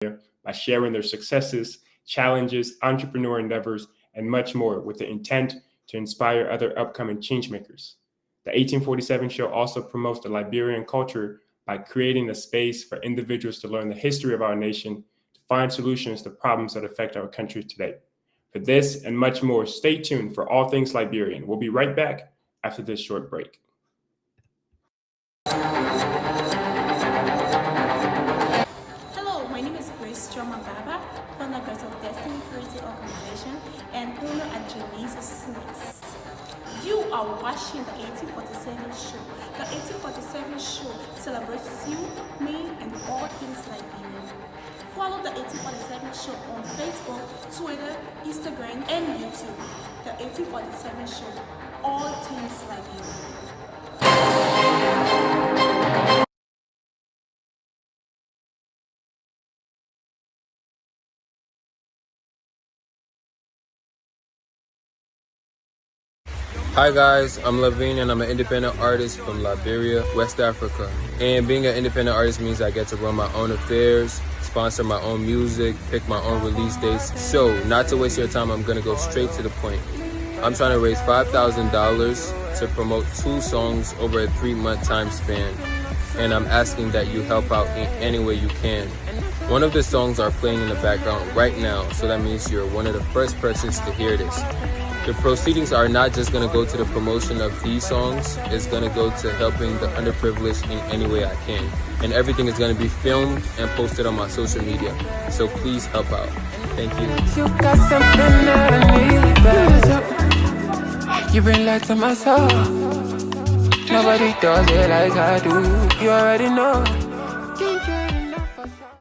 by sharing their successes, challenges, entrepreneur endeavors, and much more with the intent to inspire other upcoming changemakers. The 1847 show also promotes the Liberian culture by creating a space for individuals to learn the history of our nation, to find solutions to problems that affect our country today. For this and much more, stay tuned for all things Liberian. We'll be right back after this short break. Hello, my name is Grace Joma Baba, founder of Destiny Creative Organization and owner at Janice's Snacks. You are watching the 1847 show. The 1847 show celebrates you, me, and all things Liberian. Follow the 1847 show on Facebook, Twitter, Instagram, and YouTube. The 1847 show, all things Liberian. Hi guys, I'm Levine and I'm an independent artist from Liberia, West Africa. And being an independent artist means I get to run my own affairs, sponsor my own music, pick my own release dates. So, not to waste your time, I'm gonna go straight to the point. I'm trying to raise $5,000 to promote 2 songs over a 3-month time span. And I'm asking that you help out in any way you can. One of the songs are playing in the background right now, so that means you're one of the first persons to hear this. The proceedings are not just going to go to the promotion of these songs, it's going to go to helping the underprivileged in any way I can. And everything is going to be filmed and posted on my social media. So please help out. Thank you. You got something that I need, you bring light to my soul. Nobody does it like I do. You already know. Can't get enough of that.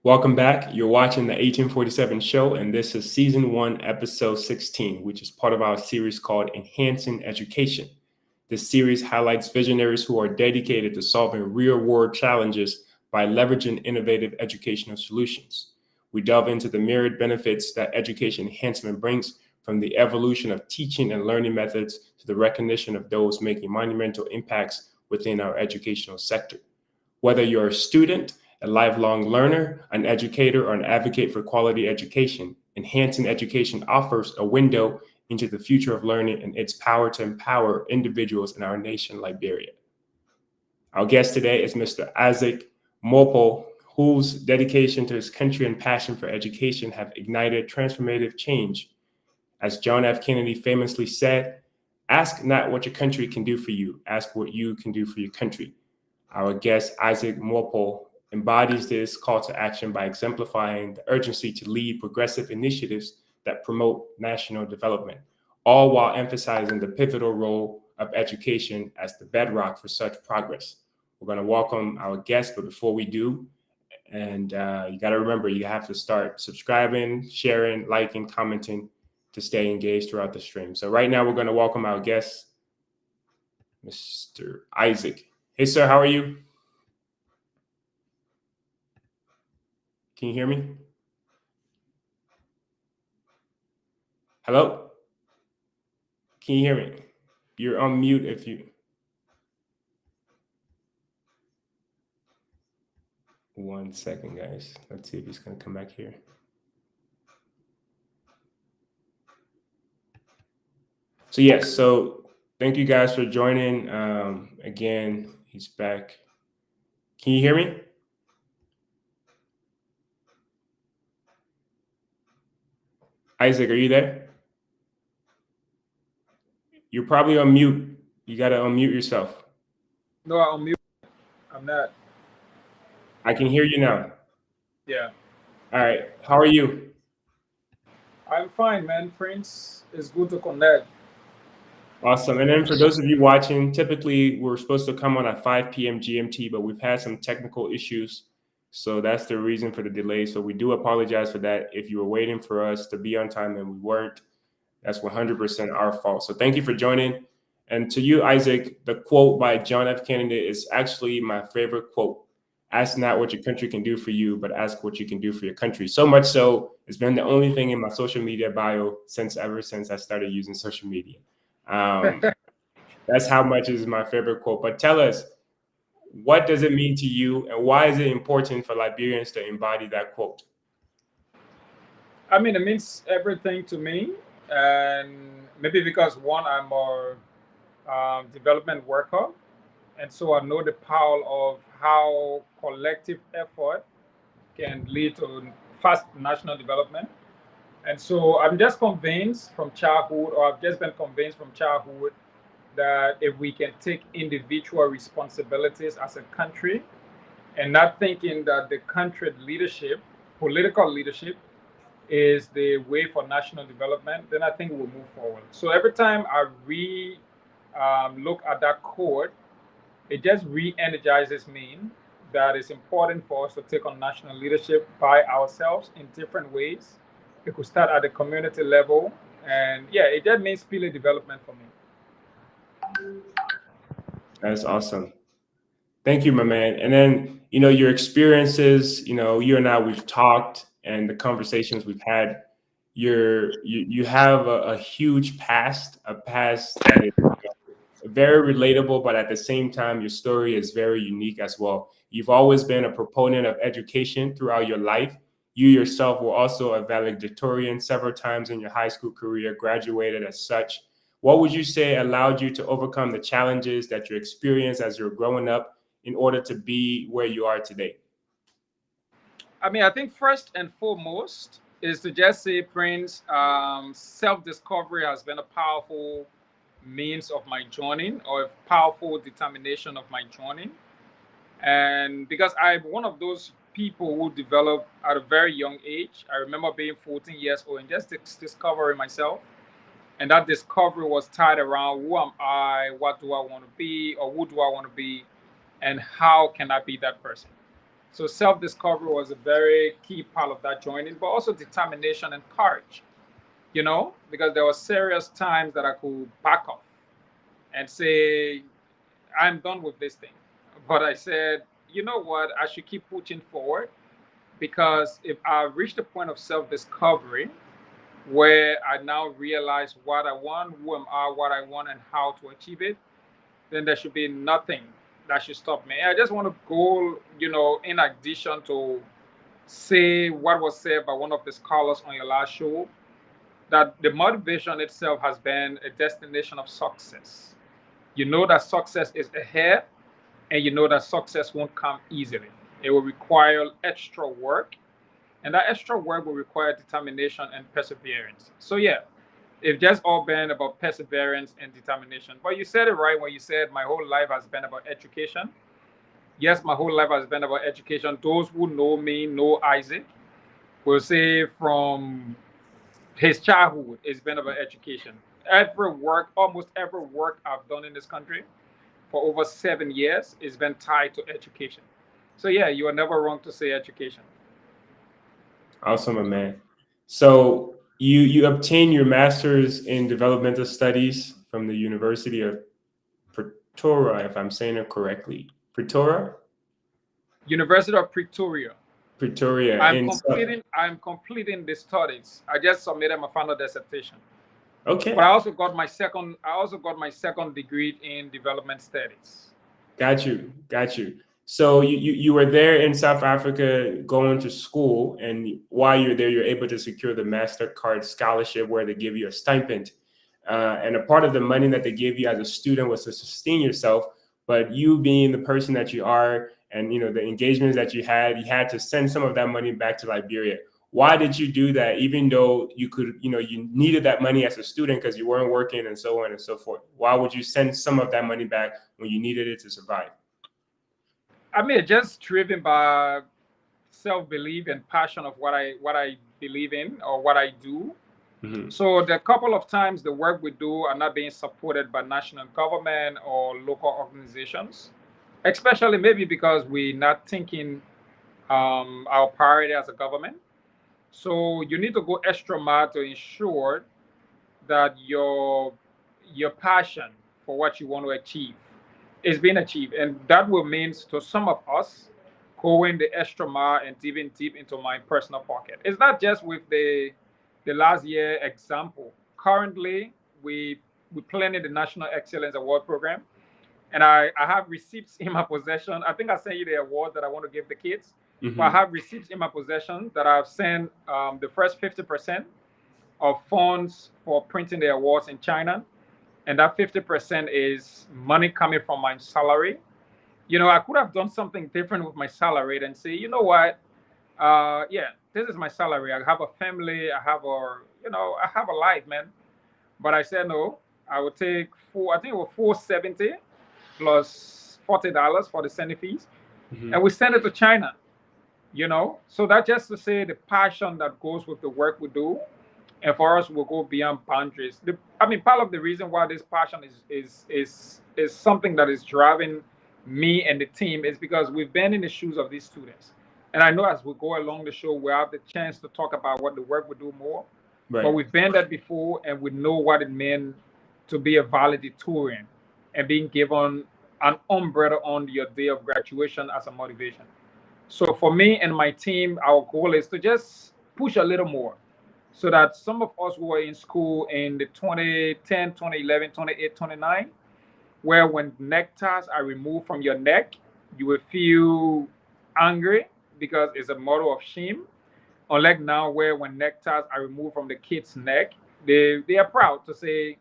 Welcome back. You're watching the 1847 show, and this is season 1, episode 16, which is part of our series called Enhancing Education. This series highlights visionaries who are dedicated to solving real-world challenges by leveraging innovative educational solutions. We delve into the myriad benefits that education enhancement brings, from the evolution of teaching and learning methods to the recognition of those making monumental impacts within our educational sector. Whether you're a student, a lifelong learner, an educator, or an advocate for quality education, Enhancing Education offers a window into the future of learning and its power to empower individuals in our nation, Liberia. Our guest today is Mr. Isaac Muapoh, whose dedication to his country and passion for education have ignited transformative change. As John F. Kennedy famously said, "Ask not what your country can do for you, ask what you can do for your country." Our guest, Isaac Muapoh, embodies this call to action by exemplifying the urgency to lead progressive initiatives that promote national development, all while emphasizing the pivotal role of education as the bedrock for such progress. We're going to welcome our guest, but before we do, and you got to remember, you have to start subscribing, sharing, liking, commenting to stay engaged throughout the stream. So right now, we're going to welcome our guest, Mr. Isaac. Hey, sir, how are you? Can you hear me? Hello? Can you hear me? You're on mute if you... 1 second, guys. Let's see if he's going to come back here. So yes, so thank you guys for joining. Again, he's back. Can you hear me? Isaac, are you there? You're probably on mute. You got to unmute yourself. No, I'm mute. I'm not. I can hear you now. Yeah. All right. How are you? I'm fine, man. Prince, it's good to connect. Awesome. And then for those of you watching, typically we're supposed to come on at 5 p.m. GMT, but we've had some technical issues. So that's the reason for the delay. So we do apologize for that. If you were waiting for us to be on time and we weren't, that's 100% our fault. So thank you for joining. And to you, Isaac, the quote by John F. Kennedy is actually my favorite quote. Ask not what your country can do for you, but ask what you can do for your country. So much so, it's been the only thing in my social media bio ever since I started using social media. That's how much is my favorite quote. But tell us, what does it mean to you, and why is it important for Liberians to embody that quote? I mean, it means everything to me. And maybe because one, I'm a development worker. And so I know the power of how collective effort can lead to fast national development. And so I'm just convinced from childhood, or I've just been convinced from childhood, that if we can take individual responsibilities as a country and not thinking that the country leadership, political leadership, is the way for national development, then I think we'll move forward. So every time I look at that code, it just re-energizes me that it's important for us to take on national leadership by ourselves in different ways. It could start at the community level, and yeah, it just means speedy development for me. That's awesome. Thank you, my man. And then, your experiences, you and I, we've talked, and the conversations we've had, you have a huge past, a past that is very relatable, but at the same time, your story is very unique as well. You've always been a proponent of education throughout your life. You yourself were also a valedictorian several times in your high school career, graduated as such. What would you say allowed you to overcome the challenges that you experienced as you were growing up in order to be where you are today? I mean, I think first and foremost is to just say, Prince, self discovery has been a powerful means of my joining, or a powerful determination of my joining. And because I'm one of those people who developed at a very young age, I remember being 14 years old and just discovering myself. And that discovery was tied around who am I, what do I want to be, or who do I want to be, and how can I be that person. So self discovery was a very key part of that joining, but also determination and courage, because there were serious times that I could back off and say, I'm done with this thing. But I said, you know what, I should keep pushing forward, because if I reach the point of self discovery where I now realize what I want, who am I, what I want, and how to achieve it, then there should be nothing that should stop me. I just want to go, in addition to say what was said by one of the scholars on your last show, that the motivation itself has been a destination of success. You know that success is ahead, and you know that success won't come easily. It will require extra work, and that extra work will require determination and perseverance. So, yeah, it's just all been about perseverance and determination. But you said it right when you said my whole life has been about education. Yes, my whole life has been about education. Those who know me know Isaac will say from his childhood, it's been about education. Almost every work I've done in this country for over 7 years has been tied to education. So, yeah, you are never wrong to say education. Awesome, my man. So you obtained your master's in developmental studies from the University of Pretoria, if I'm saying it correctly. Pretoria? University of Pretoria. Pretoria. I'm completing the studies. I just submitted my final dissertation. Okay. But I also got my second degree in development studies. Got you. So you were there in South Africa going to school, and while you're there, you're able to secure the MasterCard scholarship where they give you a stipend. And a part of the money that they give you as a student was to sustain yourself. But you being the person that you are, and the engagements that you had to send some of that money back to Liberia. Why did you do that, even though you could, you needed that money as a student because you weren't working and so on and so forth? Why would you send some of that money back when you needed it to survive? I mean, just driven by self-belief and passion of what I believe in or what I do. Mm-hmm. So the couple of times the work we do are not being supported by national government or local organizations, especially maybe because we're not thinking our priority as a government. So you need to go extra mile to ensure that your passion for what you want to achieve is being achieved, and that will mean to some of us going the extra mile and digging deep into my personal pocket. It's not just with the last year example. Currently, we planning the National Excellence Award program, and I have receipts in my possession. I think I sent you the award that I want to give the kids. But I Mm-hmm. have receipts in my possession that I've sent the first 50% of funds for printing the awards in China, and that 50% is money coming from my salary. I could have done something different with my salary and say, you know what, yeah, this is my salary. I have a family. I have a life, man. But I said no. I would take four. I think it was 470 plus $40 for the sending fees, Mm-hmm. and we send it to China. So that's just to say the passion that goes with the work we do, and for us, we'll go beyond boundaries. I mean, part of the reason why this passion is something that is driving me and the team is because we've been in the shoes of these students, and I know as we go along the show, we have the chance to talk about what the work we do more. But Right. we've been that before, and we know what it meant to be a valedictorian and being given an umbrella on your day of graduation as a motivation. So for me and my team, our goal is to just push a little more so that some of us who were in school in the 2010, 2011, 28, 29, where when nectars are removed from your neck, you will feel angry because it's a model of shame. Unlike now, where when nectars are removed from the kid's neck, they are proud to say,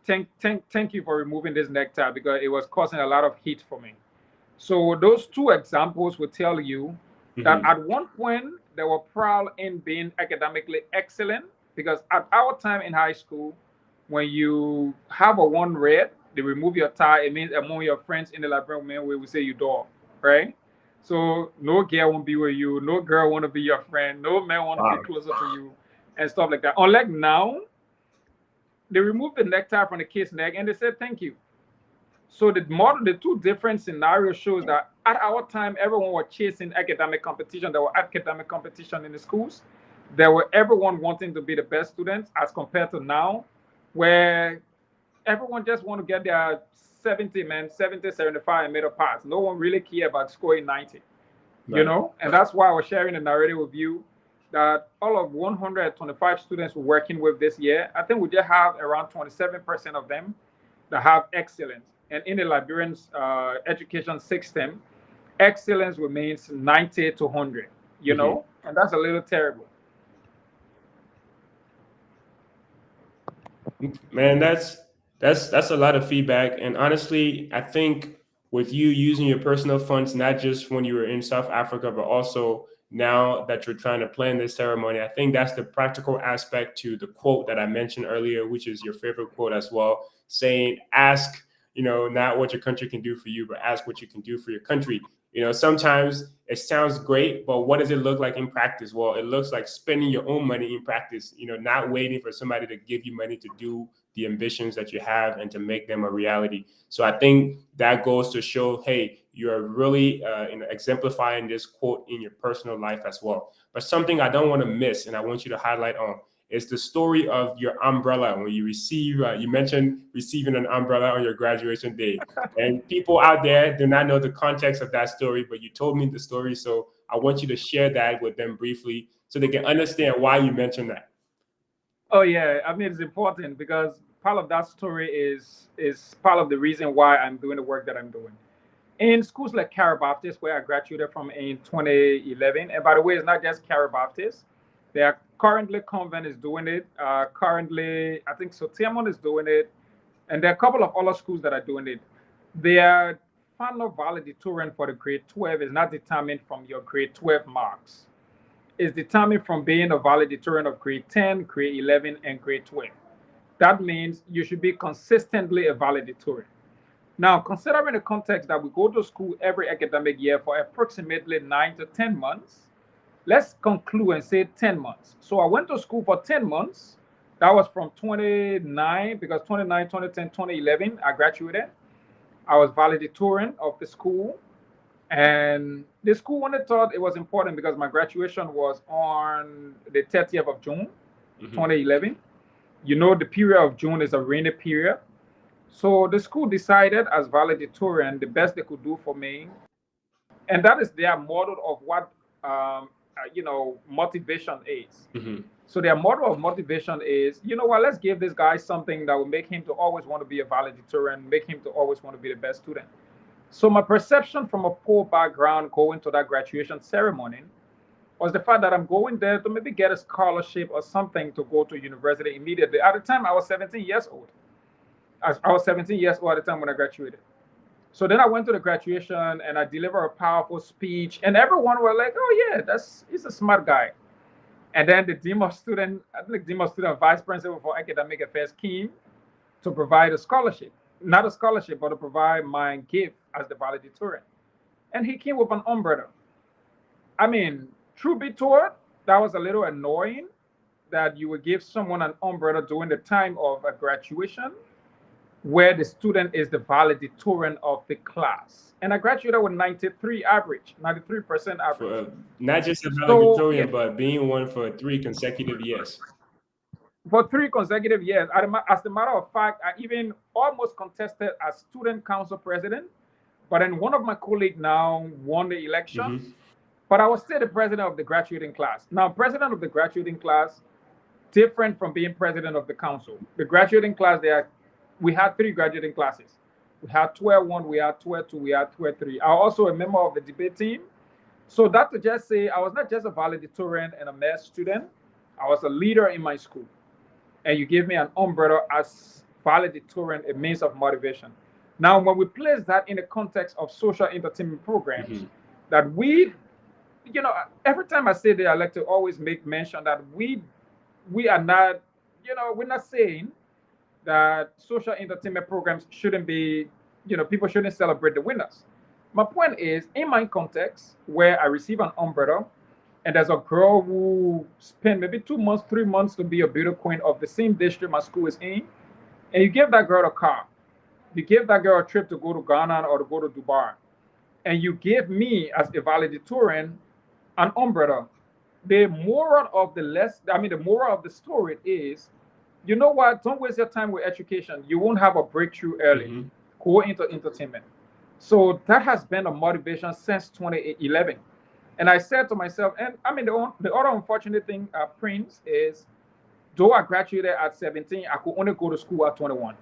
thank you for removing this nectar because it was causing a lot of heat for me. So those two examples will tell you that Mm-hmm. at one point they were proud in being academically excellent because at our time in high school, when you have a one red, they remove your tie. It means among your friends in the Liberian man we will say you dog, right? So no girl won't be with you, no girl want to be your friend, no man want to be Wow. closer to you, and stuff like that. Unlike now, they remove the necktie from the kid's neck and they said thank you. So the two different scenarios shows that at our time, everyone was chasing academic competition. There were academic competition in the schools. There were everyone wanting to be the best students as compared to now, where everyone just want to get their 70, man, 70, 75 and middle pass. No one really care about scoring 90, Right. And that's why I was sharing the narrative with you that all of 125 students we're working with this year, I think we just have around 27% of them that have excellence. And in the Liberian education system, excellence remains 90 to 100, Mm-hmm. and that's a little terrible. Man, that's a lot of feedback. And honestly, I think with you using your personal funds, not just when you were in South Africa, but also now that you're trying to plan this ceremony, I think that's the practical aspect to the quote that I mentioned earlier, which is your favorite quote as well, saying, ask, not what your country can do for you, but ask what you can do for your country. Sometimes it sounds great, but what does it look like in practice? Well, it looks like spending your own money in practice, not waiting for somebody to give you money to do the ambitions that you have and to make them a reality. So I think that goes to show, hey, you're really exemplifying this quote in your personal life as well. But something I don't want to miss, and I want you to highlight on, is the story of your umbrella when you receive. You mentioned receiving an umbrella on your graduation day, and people out there do not know the context of that story, but you told me the story, so I want you to share that with them briefly so they can understand why you mentioned that. Oh yeah, I mean it's important because part of that story is part of the reason why I'm doing the work that I'm doing. in schools like Cara Baptist, where I graduated from in 2011. And by the way, it's not just Cara Baptist. They are currently Convent is doing it. Currently, I think Sotiamon is doing it, and there are a couple of other schools that are doing it. Their final valedictorian for the grade 12 is not determined from your grade 12 marks. It's determined from being a valedictorian of grade 10, grade 11, and grade 12. That means you should be consistently a valedictorian. Now, considering the context that we go to school every academic year for approximately 9 to 10 months, let's conclude and say 10 months. So I went to school for 10 months. That was from 29, because 29, 2010, 2011, I graduated. I was valedictorian of the school. And the school only thought it was important because my graduation was on the 30th of June, 2011. You know, the period of June is a rainy period. So the school decided as valedictorian, the best they could do for me, and that is their model of what motivation is. So their model of motivation is, you know what, let's give this guy something that will make him to always want to be a valedictorian, make him to always want to be the best student. So my perception from a poor background going to that graduation ceremony was the fact that I'm going there to maybe get a scholarship or something to go to university immediately. At the time, I was 17 years old. I was 17 years old at the time when I graduated. So then I went to the graduation and I delivered a powerful speech, and everyone were like, "Oh yeah, he's a smart guy." And then the dean of student, I think dean of student vice principal for academic affairs came to provide a scholarship, not a scholarship, but to provide my gift as the valedictorian. And he came with an umbrella. I mean, truth be told, that was a little annoying that you would give someone an umbrella during the time of a graduation where the student is the valedictorian of the class. And I graduated with 93 average, 93% average. Not just a valedictorian, but being one for 3 consecutive years. For 3 consecutive years. As a matter of fact, I even almost contested as student council president, but then one of my colleagues now won the election, but I was still the president of the graduating class. Now, president of the graduating class, different from being president of the council. The graduating class, we had 3 graduating classes. We had 12-1, we had 12-2, we had 12-3. I'm also a member of the debate team. So that to just say, I was not just a valedictorian and a math student, I was a leader in my school. And you give me an umbrella as valedictorian, a means of motivation. Now, when we place that in the context of social entertainment programs, that we, every time I say that, I like to always make mention that we are not, we're not saying that social entertainment programs shouldn't be, people shouldn't celebrate the winners. My point is, in my context, where I receive an umbrella, and there's a girl who spent maybe 2 months, 3 months to be a beauty queen of the same district my school is in, and you give that girl a car, you give that girl a trip to go to Ghana or to go to Dubai, and you give me as a valedictorian an umbrella. The moral of the story is, you know what? Don't waste your time with education. You won't have a breakthrough early. Go into entertainment. So that has been a motivation since 2011. And I said to myself, and I mean, the other unfortunate thing, Prince, is though I graduated at 17, I could only go to school at 21.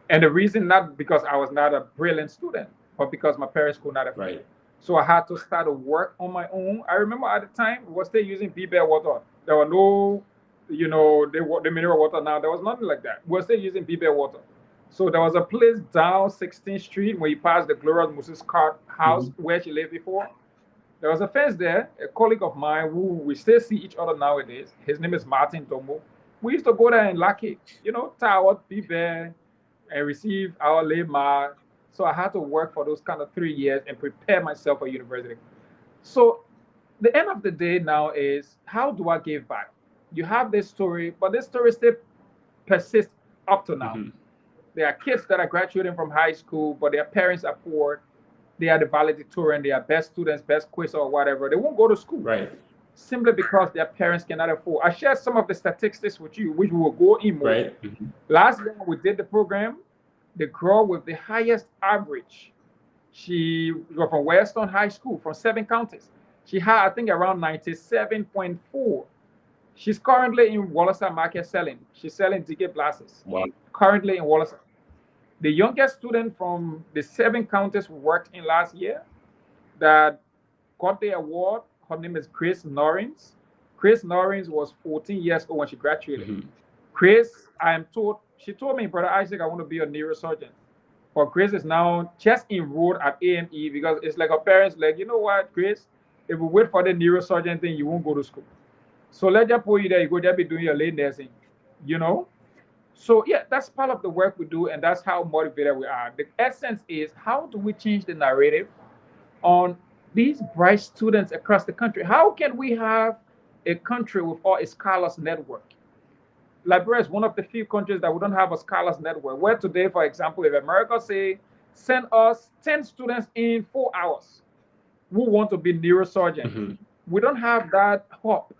And the reason, not because I was not a brilliant student, but because my parents could not afford it. So I had to start to work on my own. I remember at the time, we were still using B-Bear water. There were no, the mineral water now. There was nothing like that. We were still using B-Bear water. So there was a place down 16th Street where you pass the Glorious Moses Cart house where she lived before. There was a fence there, a colleague of mine who we still see each other nowadays. His name is Martin Domo. We used to go there and lock it, tower, be there, and receive our labor. So I had to work for those kind of 3 years and prepare myself for university. So the end of the day now is, how do I give back? You have this story, but this story still persists up to now. There are kids that are graduating from high school, but their parents are poor. They are the valedictorian, they are best students, best quiz or whatever. They won't go to school. Simply because their parents cannot afford. I shared some of the statistics with you, which we will go in more. Last year when we did the program, the girl with the highest average, she was from Weston High School, from 7 counties. She had, I think, around 97.4. She's currently in Wallace Market selling. She's selling ticket glasses. Currently in Wallace. The youngest student from the 7 counties we worked in last year that got the award, her name is Chris Norrins. Chris Norrins was 14 years old when she graduated. Mhm. Chris, she told me, Brother Isaac, I want to be a neurosurgeon. But Chris is now just enrolled at AME because it's like her parents like, you know what, Chris, if we wait for the neurosurgeon thing, you won't go to school. So let's just put you there, you go just be doing your late nursing, you know? So yeah, that's part of the work we do, and that's how motivated we are. The essence is how do we change the narrative on these bright students across the country? How can we have a country with all a scholars network? Liberia is one of the few countries that we don't have a scholars network. Where today, for example, if America say send us 10 students in 4 hours who want to be neurosurgeon, Mhm. we don't have that hub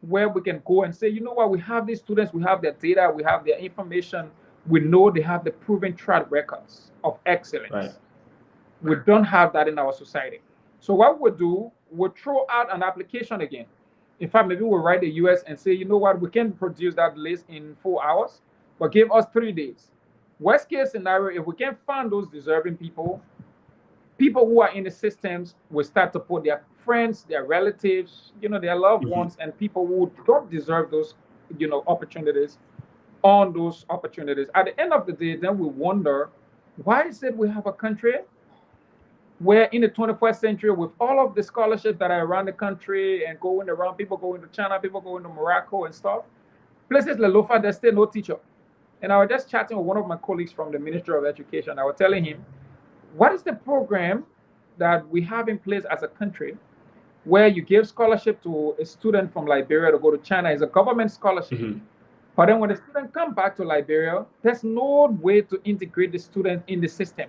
where we can go and say, you know what, we have these students, we have their data, we have their information, we know they have the proven track records of excellence. Right. We don't have that in our society. So what we'll do, we'll throw out an application again. In fact, maybe we'll write the US and say, you know what, we can produce that list in 4 hours, but give us 3 days. Worst case scenario, if we can find those deserving people who are in the systems will start to put their friends, their relatives, their loved Mhm. ones, and people who don't deserve those, opportunities on those opportunities. At the end of the day, then we wonder, why is it we have a country where in the 21st century, with all of the scholarships that are around the country and going around, people going to China, people going to Morocco and stuff, places like Lofa, there's still no teacher. And I was just chatting with one of my colleagues from the Ministry of Education. I was telling him, what is the program that we have in place as a country where you give scholarship to a student from Liberia to go to China? It's a government scholarship. Mhm. But then when the student come back to Liberia, there's no way to integrate the student in the system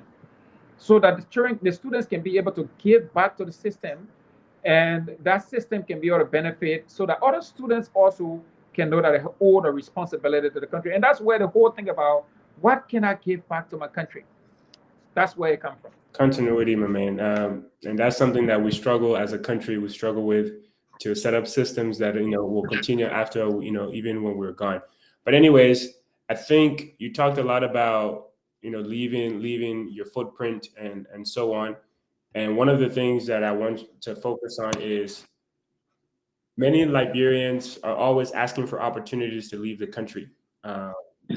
so that the students can be able to give back to the system, and that system can be able to benefit so that other students also can know that they owe the responsibility to the country. And that's where the whole thing about what can I give back to my country, that's where it comes from. Continuity, my man. And that's something that we struggle as a country. We struggle with to set up systems that will continue after even when we're gone. But anyways, I think you talked a lot about leaving your footprint and so on. And one of the things that I want to focus on is many Liberians are always asking for opportunities to leave the country,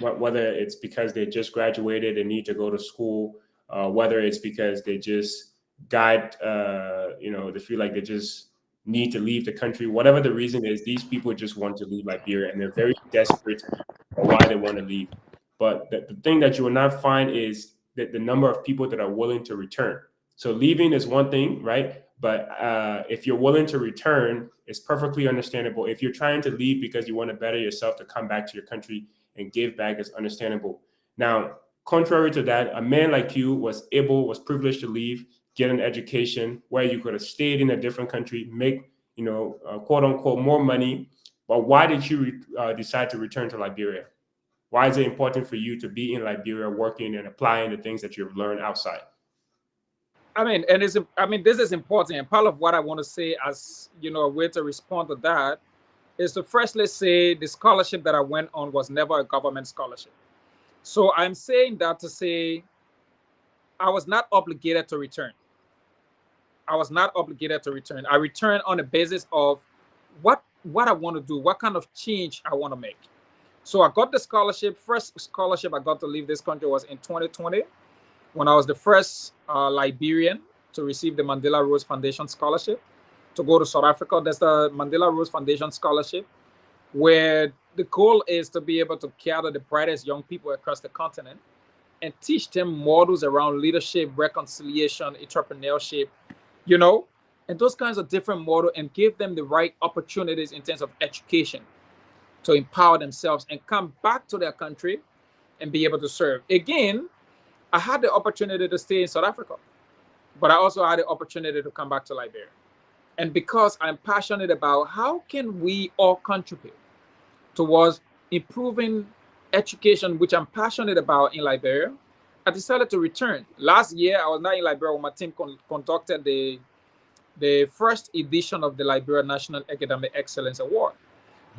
whether it's because they just graduated and need to go to school, whether it's because they just got, they feel like they just need to leave the country. Whatever the reason is, these people just want to leave Liberia, and they're very desperate for why they want to leave. But the thing that you will not find is that the number of people that are willing to return. So leaving is one thing, right? But if you're willing to return, it's perfectly understandable. If you're trying to leave because you want to better yourself to come back to your country and give back, is understandable. Now, contrary to that, a man like you was privileged to leave, get an education where you could have stayed in a different country, make, quote unquote, more money. But why did you decide to return to Liberia? Why is it important for you to be in Liberia working and applying the things that you've learned outside? This is important. And part of what I want to say as, a way to respond to that is to firstly say the scholarship that I went on was never a government scholarship. So I'm saying that to say I was not obligated to return. I was not obligated to return. I returned on the basis of what I want to do, what kind of change I want to make. So I got the scholarship. First scholarship I got to leave this country was in 2020, when I was the first Liberian to receive the Mandela Rose Foundation scholarship to go to South Africa. That's the Mandela Rose Foundation scholarship, where the goal is to be able to gather the brightest young people across the continent and teach them models around leadership, reconciliation, entrepreneurship, and those kinds of different models, and give them the right opportunities in terms of education to empower themselves and come back to their country and be able to serve. Again, I had the opportunity to stay in South Africa, but I also had the opportunity to come back to Liberia. And because I'm passionate about how can we all contribute towards improving education, which I'm passionate about in Liberia, I decided to return. Last year, I was not in Liberia when my team conducted the first edition of the Liberia National Academic Excellence Award.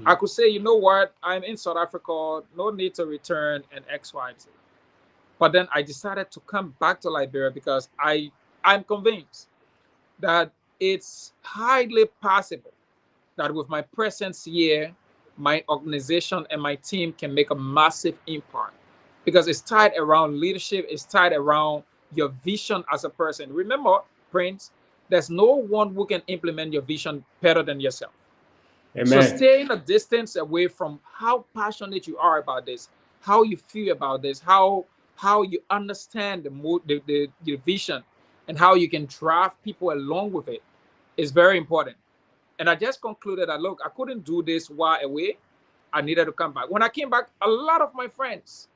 I could say, you know what, I'm in South Africa, no need to return, and X, Y, Z. But then I decided to come back to Liberia because I'm convinced that it's highly possible that with my presence here, my organization and my team can make a massive impact because it's tied around leadership, it's tied around your vision as a person. Remember, Prince, there's no one who can implement your vision better than yourself. So Amen. staying a distance away from how passionate you are about this, how you feel about this, how you understand the vision, and how you can draft people along with it is very important. And I just concluded that look, I couldn't do this while away. I needed to come back. When I came back, a lot of my friends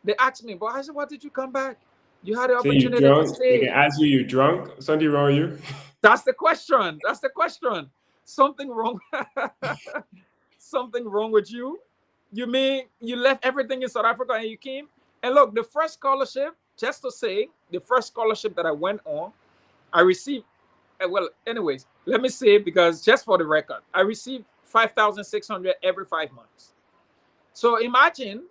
they asked me, but I said, "Why did you come back? You had the So you opportunity to drunk? They can stay." ask you, you drunk? Something wrong with you? That's the question. That's the question. Something wrong. Something wrong with you? You mean you left everything in South Africa and you came? And look, the first scholarship, just to say, the first scholarship that I went on, I received. Well, anyways, let me say because just for the record, I received 5,600 every 5 months. So imagine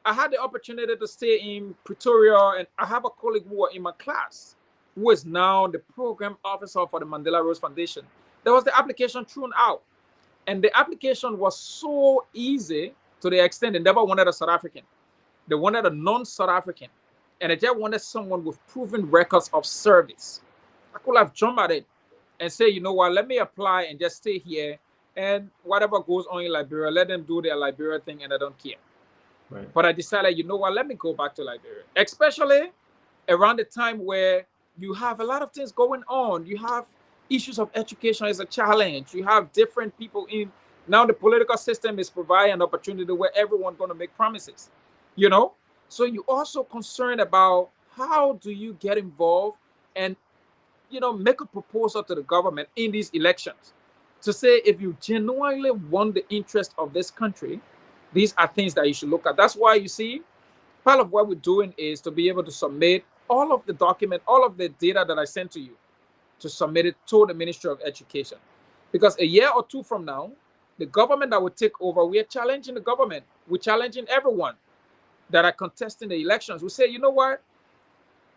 I had the opportunity to stay in Pretoria, and I have a colleague who was in my class who is now the program officer for the Mandela Rose Foundation. There was the application thrown out, and the application was so easy to the extent they never wanted a South African. They wanted a non-South African, and they just wanted someone with proven records of service. I could have jumped at it and say, you know what, let me apply and just stay here, and whatever goes on in Liberia, let them do their Liberia thing, and I don't care. Right. But I decided, you know what, let me go back to Liberia, especially around the time where you have a lot of things going on. You have issues of education is a challenge. You have different people in now the political system is providing an opportunity where everyone's going to make promises, you know. So you also concerned about how do you get involved and make a proposal to the government in these elections to say if you genuinely want the interest of this country, these are things that you should look at. That's why you see part of what we're doing is to be able to submit all of the document, all of the data that I sent to you, to submit it to the Ministry of Education. Because a year or two from now, the government that will take over, we are challenging the government. We're challenging everyone that are contesting the elections. We say, you know what?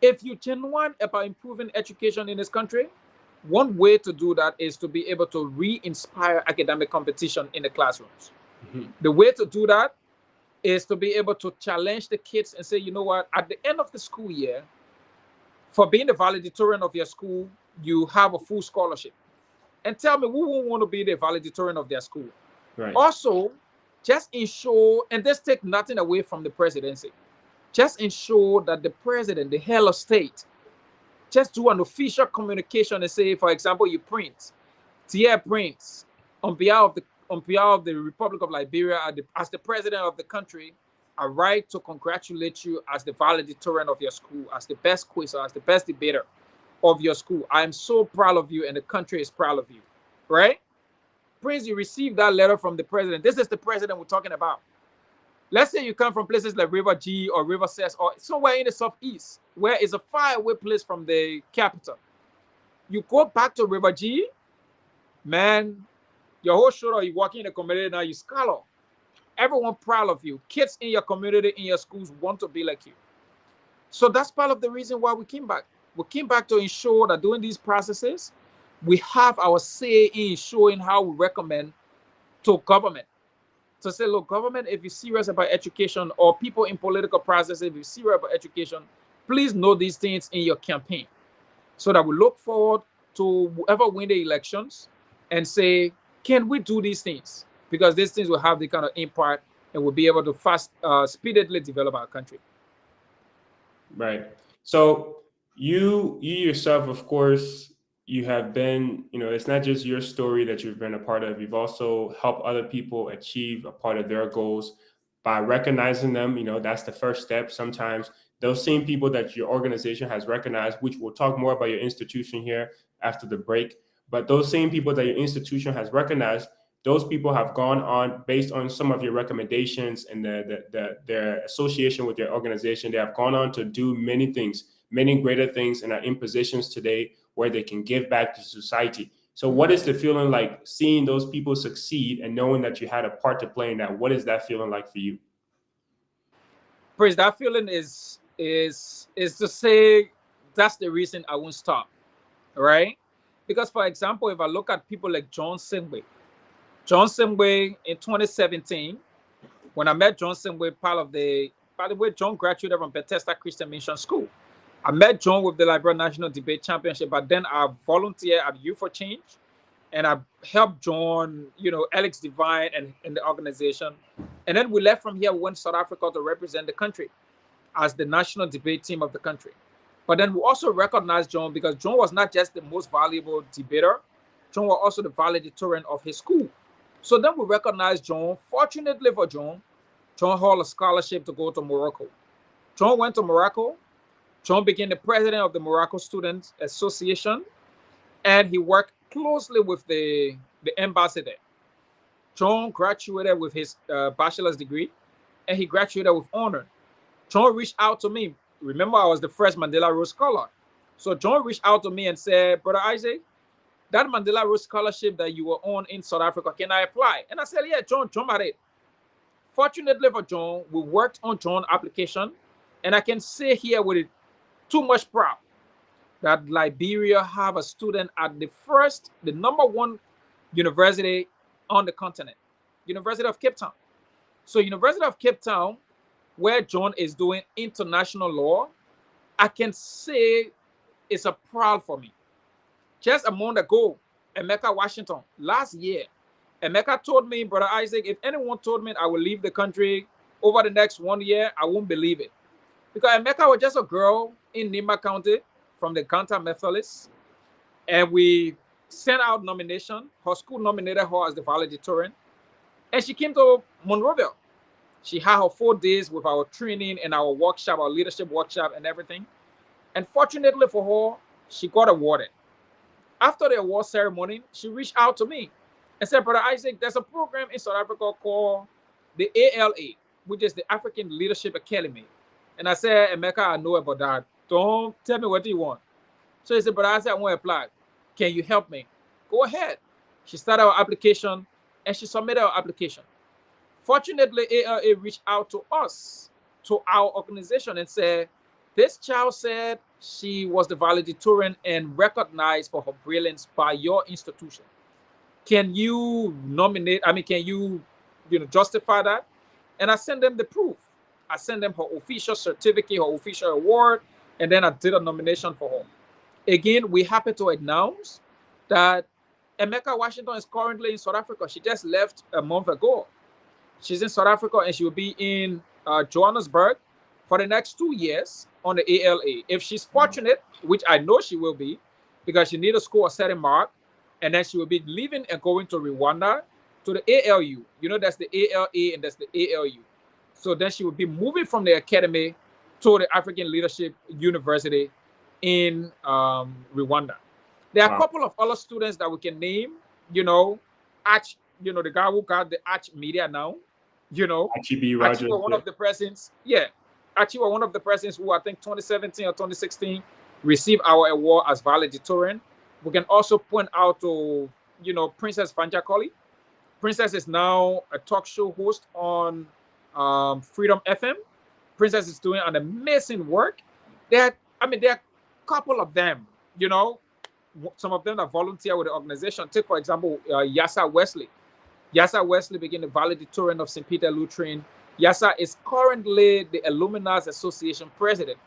If you're genuine about improving education in this country, one way to do that is to be able to re-inspire academic competition in the classrooms. Mhm. The way to do that is to be able to challenge the kids and say, you know what, at the end of the school year, for being the valedictorian of your school, you have a full scholarship. And tell me who won't want to be the valedictorian of their school. Right. Also, just ensure, and this take nothing away from the presidency, just ensure that the president, the head of state, just do an official communication and say, for example, you print, dear Prince, on behalf of the Republic of Liberia, as the president of the country, I write to congratulate you as the valedictorian of your school, as the best quizzer, as the best debater of your school. I am so proud of you, and the country is proud of you. Right? Prince, you received that letter from the president. This is the president we're talking about. Let's say you come from places like River G or River Cess or somewhere in the southeast, where it's a faraway place from the capital. You go back to River G, man, your whole shoulder, you walk in the community now, you scholar. Everyone proud of you. Kids in your community, in your schools want to be like you. So that's part of the reason why we came back. We came back to ensure that during these processes, we have our say in showing how we recommend to government. To say, look, government, if you're serious about education, or people in political processes, if you're serious about education, please know these things in your campaign so that we look forward to whoever win the elections and say, can we do these things? Because these things will have the kind of impact and will be able to speedily develop our country. Right. So you yourself, of course, you have been, it's not just your story that you've been a part of. You've also helped other people achieve a part of their goals by recognizing them. That's the first step. Sometimes those same people that your organization has recognized, which we'll talk more about your institution here after the break, but those same people that your institution has recognized, those people have gone on based on some of your recommendations and their association with your organization. They have gone on to do many things, many greater things, and are in positions today where they can give back to society. So what is the feeling like seeing those people succeed and knowing that you had a part to play in that? What is that feeling like for you? Praise, that feeling is is to say that's the reason I won't stop, right? Because, for example, if I look at people like John Simway in 2017, when I met John Simway, by the way, John graduated from Bethesda Christian Mission School. I met John with the Liberian National Debate Championship, but then I volunteered at Youth for Change, and I helped John, Alex Divine and the organization. And then we left from here, we went to South Africa to represent the country as the national debate team of the country. But then we also recognized John because John was not just the most valuable debater, John was also the valedictorian of his school. So then we recognized John. Fortunately for John, John held a scholarship to go to Morocco. John went to Morocco. John became the president of the Morocco Students Association, and he worked closely with the embassy there. John graduated with his bachelor's degree, and he graduated with honor. John reached out to me. Remember, I was the first Mandela Rhodes Scholar. So John reached out to me and said, Brother Isaac, that Mandela Rhodes Scholarship that you were on in South Africa, can I apply? And I said, yeah, John at it. Fortunately for John, we worked on John's application, and I can say here with it too much proud that Liberia have a student at the number one university on the continent, University of Cape Town. So University of Cape Town, where John is doing international law, I can say it's a proud for me. Just a month ago, Emeka Washington, last year, Emeka told me, Brother Isaac, if anyone told me I will leave the country over the next 1 year, I won't believe it. Because Emeka was just a girl in Nimba County from the Ganta Methodists, and we sent out nomination. Her school nominated her as the valedictorian, and she came to Monrovia. She had her 4 days with our training and our workshop, our leadership workshop and everything. And fortunately for her, she got awarded. After the award ceremony, she reached out to me and said, Brother Isaac, there's a program in South Africa called the ALA, which is the African Leadership Academy. And I said, Emeka, I know about that. Don't tell me what you want. So he said, Brother Isaac, I want to apply. Can you help me? Go ahead. She started her application and she submitted her application. Fortunately, ALA reached out to us, to our organization, and said, this child said she was the valedictorian and recognized for her brilliance by your institution. Can you nominate? Can you, justify that? And I sent them the proof. I sent them her official certificate, her official award, and then I did a nomination for her. Again, we happen to announce that Emeka Washington is currently in South Africa. She just left a month ago. She's in South Africa and she will be in Johannesburg for the next 2 years on the ALA. If she's fortunate, which I know she will be, because she needs to score a certain mark, and then she will be leaving and going to Rwanda to the ALU. That's the ALA and that's the ALU. So then she will be moving from the academy to the African Leadership University in Rwanda. There are a couple of other students that we can name, Arch, the guy who got the Arch Media now, Archie Rogers. One of the presidents, Archie was one of the presidents who I think 2017 or 2016 received our award as valedictorian. We can also point out to, Princess Vanjakoli. Princess is now a talk show host on Freedom FM. Princess is doing an amazing work. There are a couple of them, some of them are volunteer with the organization. Take, for example, Yassa Wesley. Yassa Wesley became the valedictorian of St. Peter Lutheran. Yassa is currently the Alumni Association president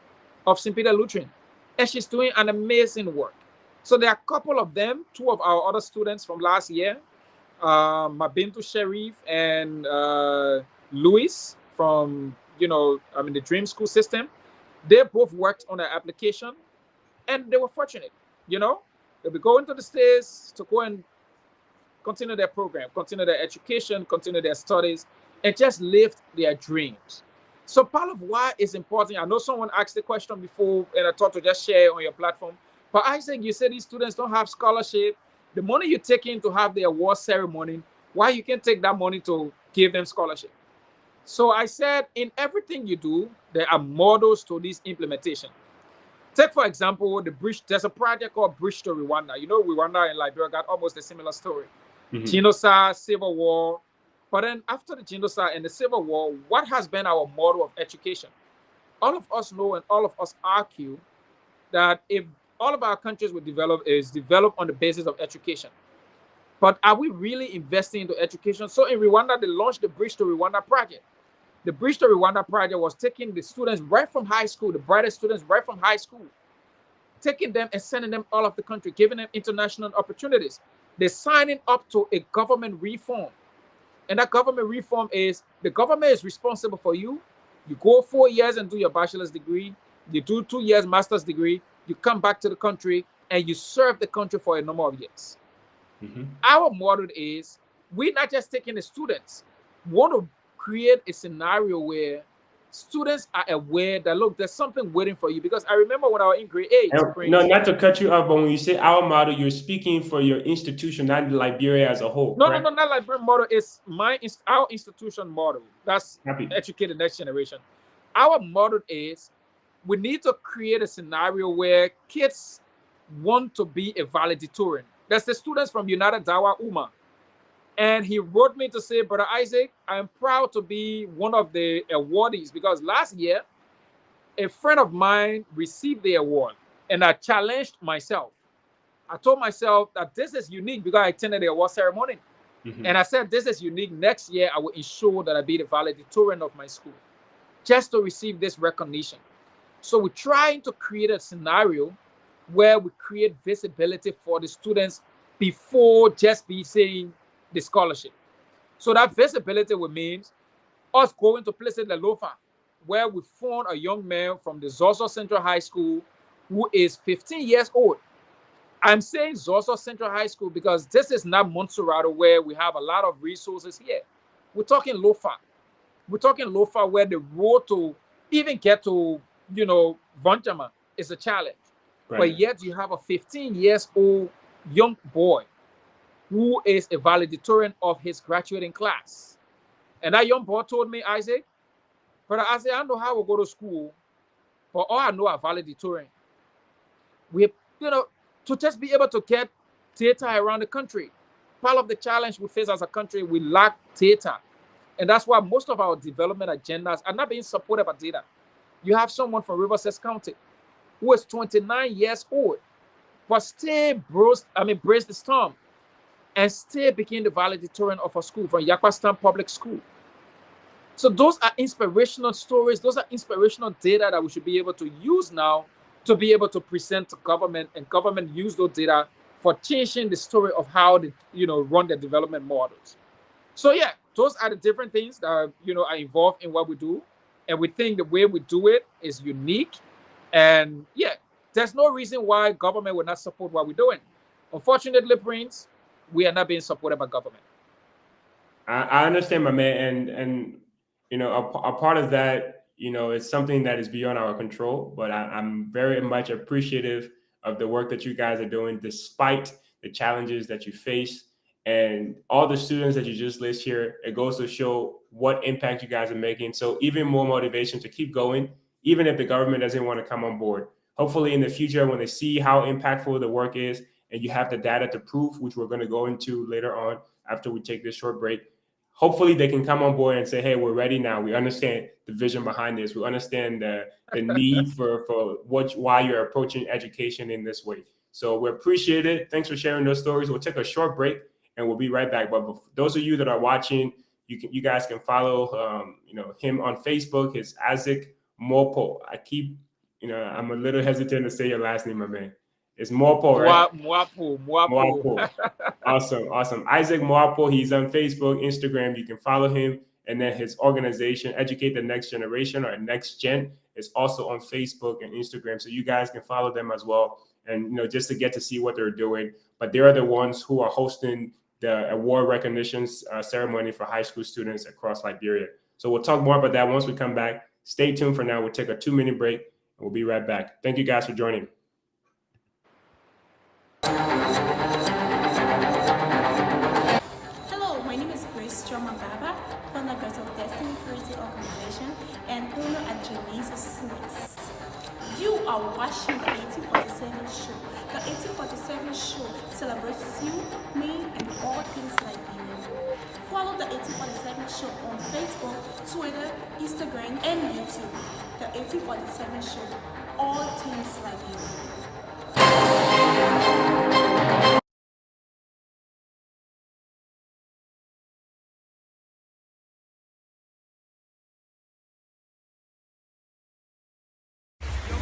of St. Peter Lutheran, and she's doing an amazing work. So there are a couple of them, 2 of our other students from last year, Mabintu Sharif and Louis from, the Dream School system. They both worked on their application, and they were fortunate, They'll be going to the States to go and continue their program, continue their education, continue their studies, and just live their dreams. So part of why it's important, I know someone asked the question before, and I thought to just share on your platform. But Isaac, you said these students don't have scholarship. The money you take in to have the award ceremony, why you can take that money to give them scholarship? So I said, in everything you do, there are models to this implementation. Take, for example, there's a project called Bridge to Rwanda. Rwanda and Liberia got almost a similar story. Genocide, Civil War. But then after the genocide and the Civil War, what has been our model of education? all of us know and all of us argue that if all of our countries would develop is developed on the basis of education. But are we really investing into education? So in Rwanda, they launched the Bridge to Rwanda project. The Bridge to Rwanda project was taking the students right from high school, the brightest students right from high school, taking them and sending them all of the country, giving them international opportunities. They're signing up to a government reform. And that government reform is the government is responsible for you. You go 4 years and do your bachelor's degree. You do 2 years master's degree. You come back to the country and you serve the country for a number of years. Mm-hmm. Our model is we're not just taking the students. We want to create a scenario where students are aware that, look, there's something waiting for you. Because I remember when I was in grade 8. No, not to cut you off, but when you say our model, you're speaking for your institution, not Liberia as a whole. No, not Liberian model. It's our institution model. That's educate the next generation. Our model is we need to create a scenario where kids want to be a valedictorian. That's the students from United Dawa Uma. And he wrote me to say, Brother Isaac, I'm proud to be one of the awardees because last year, a friend of mine received the award and I challenged myself. I told myself that this is unique because I attended the award ceremony. Mm-hmm. And I said, this is unique. Next year, I will ensure that I be the valedictorian of my school just to receive this recognition. So we're trying to create a scenario where we create visibility for the students before just be saying the scholarship. So that visibility will mean us going to places like Lofa, where we found a young man from the Zoso Central High School who is 15 years old. I'm saying Zoso Central High School because this is not Montserrat where we have a lot of resources here. We're talking Lofa. We're talking Lofa where the road to even get to, Vanchama is a challenge. Right. But yet you have a 15 years old young boy who is a valedictorian of his graduating class. And that young boy told me, Isaac, but I said, I know how we go to school, but all I know are valedictorian. We, to just be able to get data around the country. Part of the challenge we face as a country, we lack data. And that's why most of our development agendas are not being supported by data. You have someone from Riverside County who is 29 years old, but still braced the storm and still became the valedictorian of a school from Yakpastan Public School. So those are inspirational stories. Those are inspirational data that we should be able to use now to be able to present to government, and government use those data for changing the story of how they, run their development models. So yeah, those are the different things that are involved in what we do. And we think the way we do it is unique. And yeah, there's no reason why government would not support what we're doing. Unfortunately, Prince, we are not being supported by government. I understand, my man. And a part of that, it's something that is beyond our control. But I'm very much appreciative of the work that you guys are doing, despite the challenges that you face. And all the students that you just list here, it goes to show what impact you guys are making. So even more motivation to keep going, even if the government doesn't want to come on board. Hopefully in the future, when they see how impactful the work is and you have the data to prove, which we're going to go into later on after we take this short break, hopefully they can come on board and say, hey, we're ready now. We understand the vision behind this. We understand the need for why you're approaching education in this way. So we appreciate it. Thanks for sharing those stories. We'll take a short break and we'll be right back. But those of you that are watching, you guys can follow him on Facebook. It's Isaac Muapoh. I'm a little hesitant to say your last name, my man. It's Muapoh, right? Muapoh. Awesome. Isaac Muapoh. He's on Facebook, Instagram. You can follow him. And then his organization, Educate the Next Generation, or Next Gen, is also on Facebook and Instagram. So you guys can follow them as well. And, just to get to see what they're doing. But they are the ones who are hosting the award recognition ceremony for high school students across Liberia. So we'll talk more about that once we come back. Stay tuned for now. We'll take a 2-minute break and we'll be right back. Thank you guys for joining. Hello, my name is Muapoh, founder of Destiny Creative Organization, and owner at Janice Sweets. You are watching the 1847 show. The 1847 show celebrates you, me, and all things Liberian. Follow the 1847 Show on Facebook, Twitter, Instagram, and YouTube. The 1847 Show. All things like you.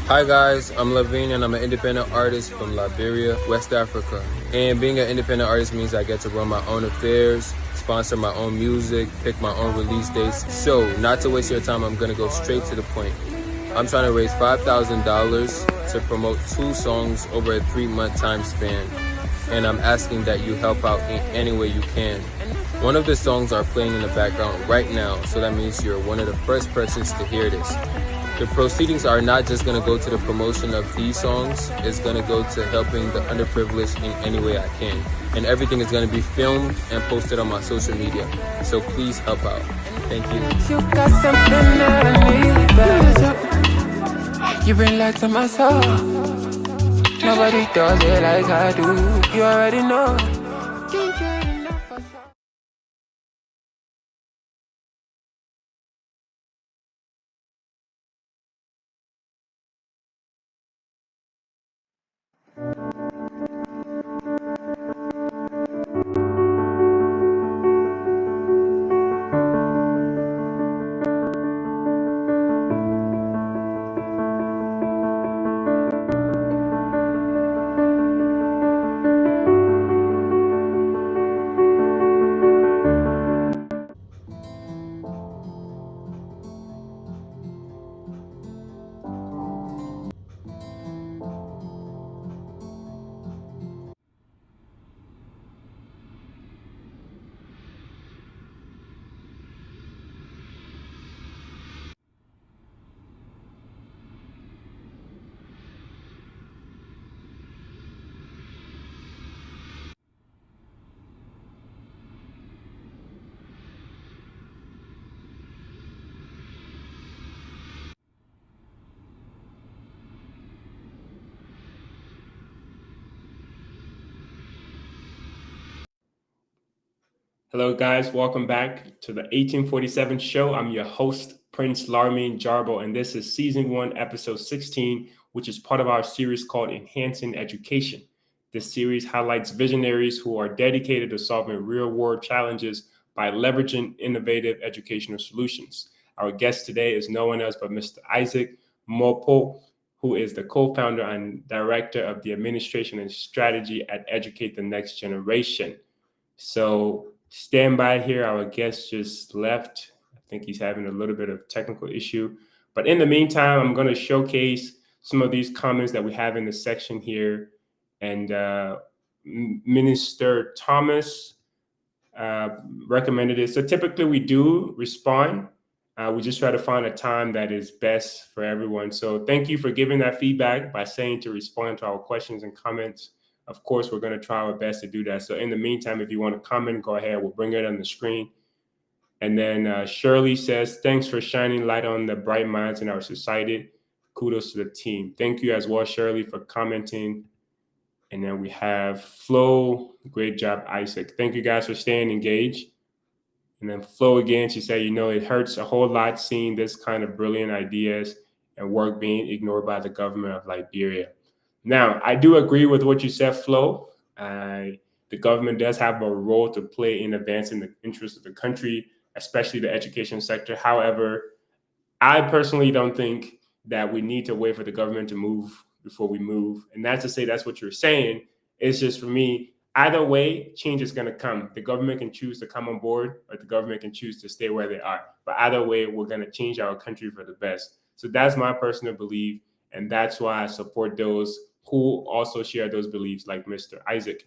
Hi guys, I'm Levine and I'm an independent artist from Liberia, West Africa. And being an independent artist means I get to run my own affairs, sponsor my own music, pick my own release dates. So, not to waste your time, I'm gonna go straight to the point. I'm trying to raise $5,000 to promote 2 songs over a 3-month time span. And I'm asking that you help out in any way you can. One of the songs are playing in the background right now, so that means you're one of the first persons to hear this. The proceedings are not just going to go to the promotion of these songs, it's going to go to helping the underprivileged in any way I can. And everything is going to be filmed and posted on my social media. So please help out. Thank you. You got something that I need. You bring light to my soul. Nobody does it like I do. You already know. Can't get enough of that. Hello, guys. Welcome back to the 1847 show. I'm your host, Prince Larmin Jarbo, and this is season 1, episode 16, which is part of our series called Enhancing Education. This series highlights visionaries who are dedicated to solving real-world challenges by leveraging innovative educational solutions. Our guest today is no one else but Mr. Isaac Muapoh, who is the co-founder and director of the administration and strategy at Educate the Next Generation. So stand by here. Our guest just left. I think he's having a little bit of technical issue. But in the meantime, I'm going to showcase some of these comments that we have in the section here. And Minister Thomas recommended it. So typically we do respond. We just try to find a time that is best for everyone. So thank you for giving that feedback by saying to respond to our questions and comments. Of course, we're going to try our best to do that. So in the meantime, if you want to comment, go ahead. We'll bring it on the screen. And then Shirley says, thanks for shining light on the bright minds in our society. Kudos to the team. Thank you as well, Shirley, for commenting. And then we have Flo. Great job, Isaac. Thank you guys for staying engaged. And then Flo again, she said, it hurts a whole lot seeing this kind of brilliant ideas and work being ignored by the government of Liberia. Now, I do agree with what you said, Flo. The government does have a role to play in advancing the interests of the country, especially the education sector. However, I personally don't think that we need to wait for the government to move before we move. And not to say that's what you're saying. It's just, for me, either way, change is going to come. The government can choose to come on board, or the government can choose to stay where they are. But either way, we're going to change our country for the best. So that's my personal belief. And that's why I support those who also share those beliefs, like Mr. Isaac.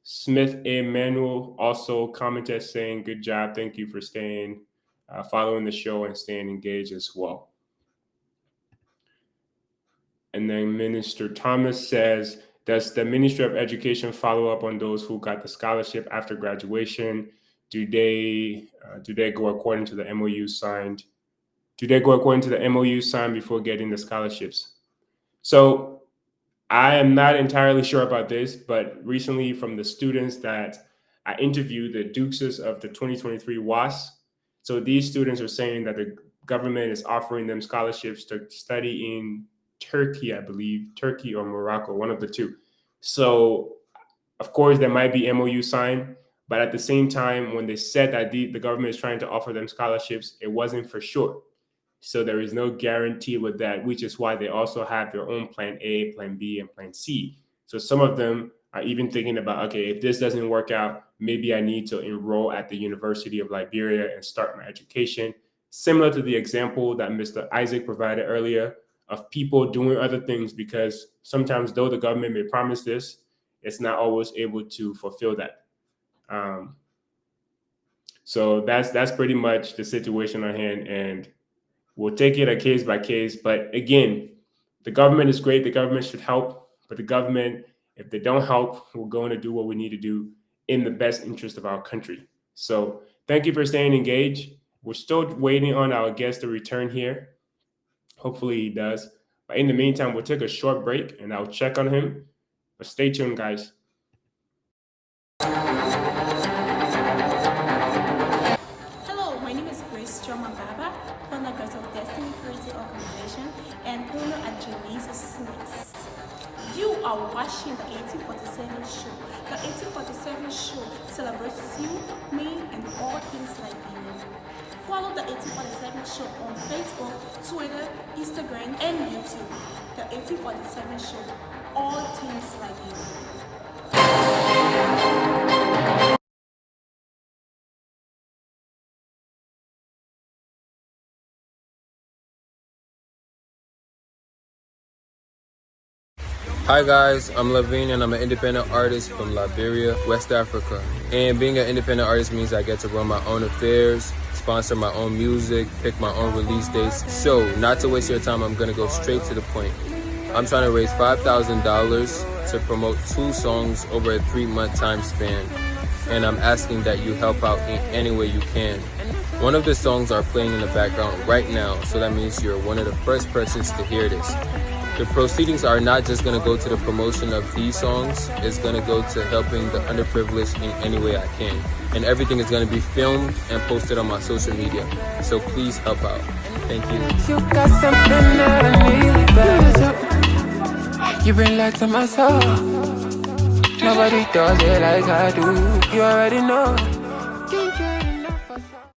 Smith Emmanuel also commented saying, good job. Thank you for staying, following the show and staying engaged as well. And then Minister Thomas says, does the Ministry of Education follow up on those who got the scholarship after graduation? Do they go according to the MOU signed? Do they go according to the MOU signed before getting the scholarships? So I am not entirely sure about this, but recently from the students that I interviewed the Dukes of the 2023 WAS. So these students are saying that the government is offering them scholarships to study in Turkey, I believe, Turkey or Morocco, one of the two. So, of course, there might be MOU signed, but at the same time, when they said that the government is trying to offer them scholarships, it wasn't for sure. So there is no guarantee with that, which is why they also have their own plan A, plan B, and plan C. So some of them are even thinking about, okay, if this doesn't work out, maybe I need to enroll at the University of Liberia and start my education. Similar to the example that Mr. Isaac provided earlier of people doing other things, because sometimes though the government may promise this, it's not always able to fulfill that. Um, so that's pretty much the situation on hand, and we'll take it a case by case. But again, the government is great. The government should help. But the government, if they don't help, we're going to do what we need to do in the best interest of our country. So thank you for staying engaged. We're still waiting on our guest to return here. Hopefully he does. But in the meantime, we'll take a short break and I'll check on him. But stay tuned, guys. Hello, my name is Muapoh, founder of Destiny Currency Organization, and owner at Janice's Snacks. You are watching the 1847 show. The 1847 show celebrates you, me, and all things Liberian. Follow the 1847 show on Facebook, Twitter, Instagram, and YouTube. The 1847 show, all things Liberian. Hi guys, I'm Liberian and I'm an independent artist from Liberia, West Africa. And being an independent artist means I get to run my own affairs, sponsor my own music, pick my own release dates. So, not to waste your time, I'm gonna go straight to the point. I'm trying to raise $5,000 to promote 2 songs over a 3-month time span. And I'm asking that you help out in any way you can. One of the songs are playing in the background right now, so that means you're one of the first persons to hear this. The proceedings are not just going to go to the promotion of these songs, it's going to go to helping the underprivileged in any way I can. And everything is going to be filmed and posted on my social media. So please help out. Thank you. You got something that I need. You bring light to my soul. Nobody does it like I do. You already know. Can't get enough of that.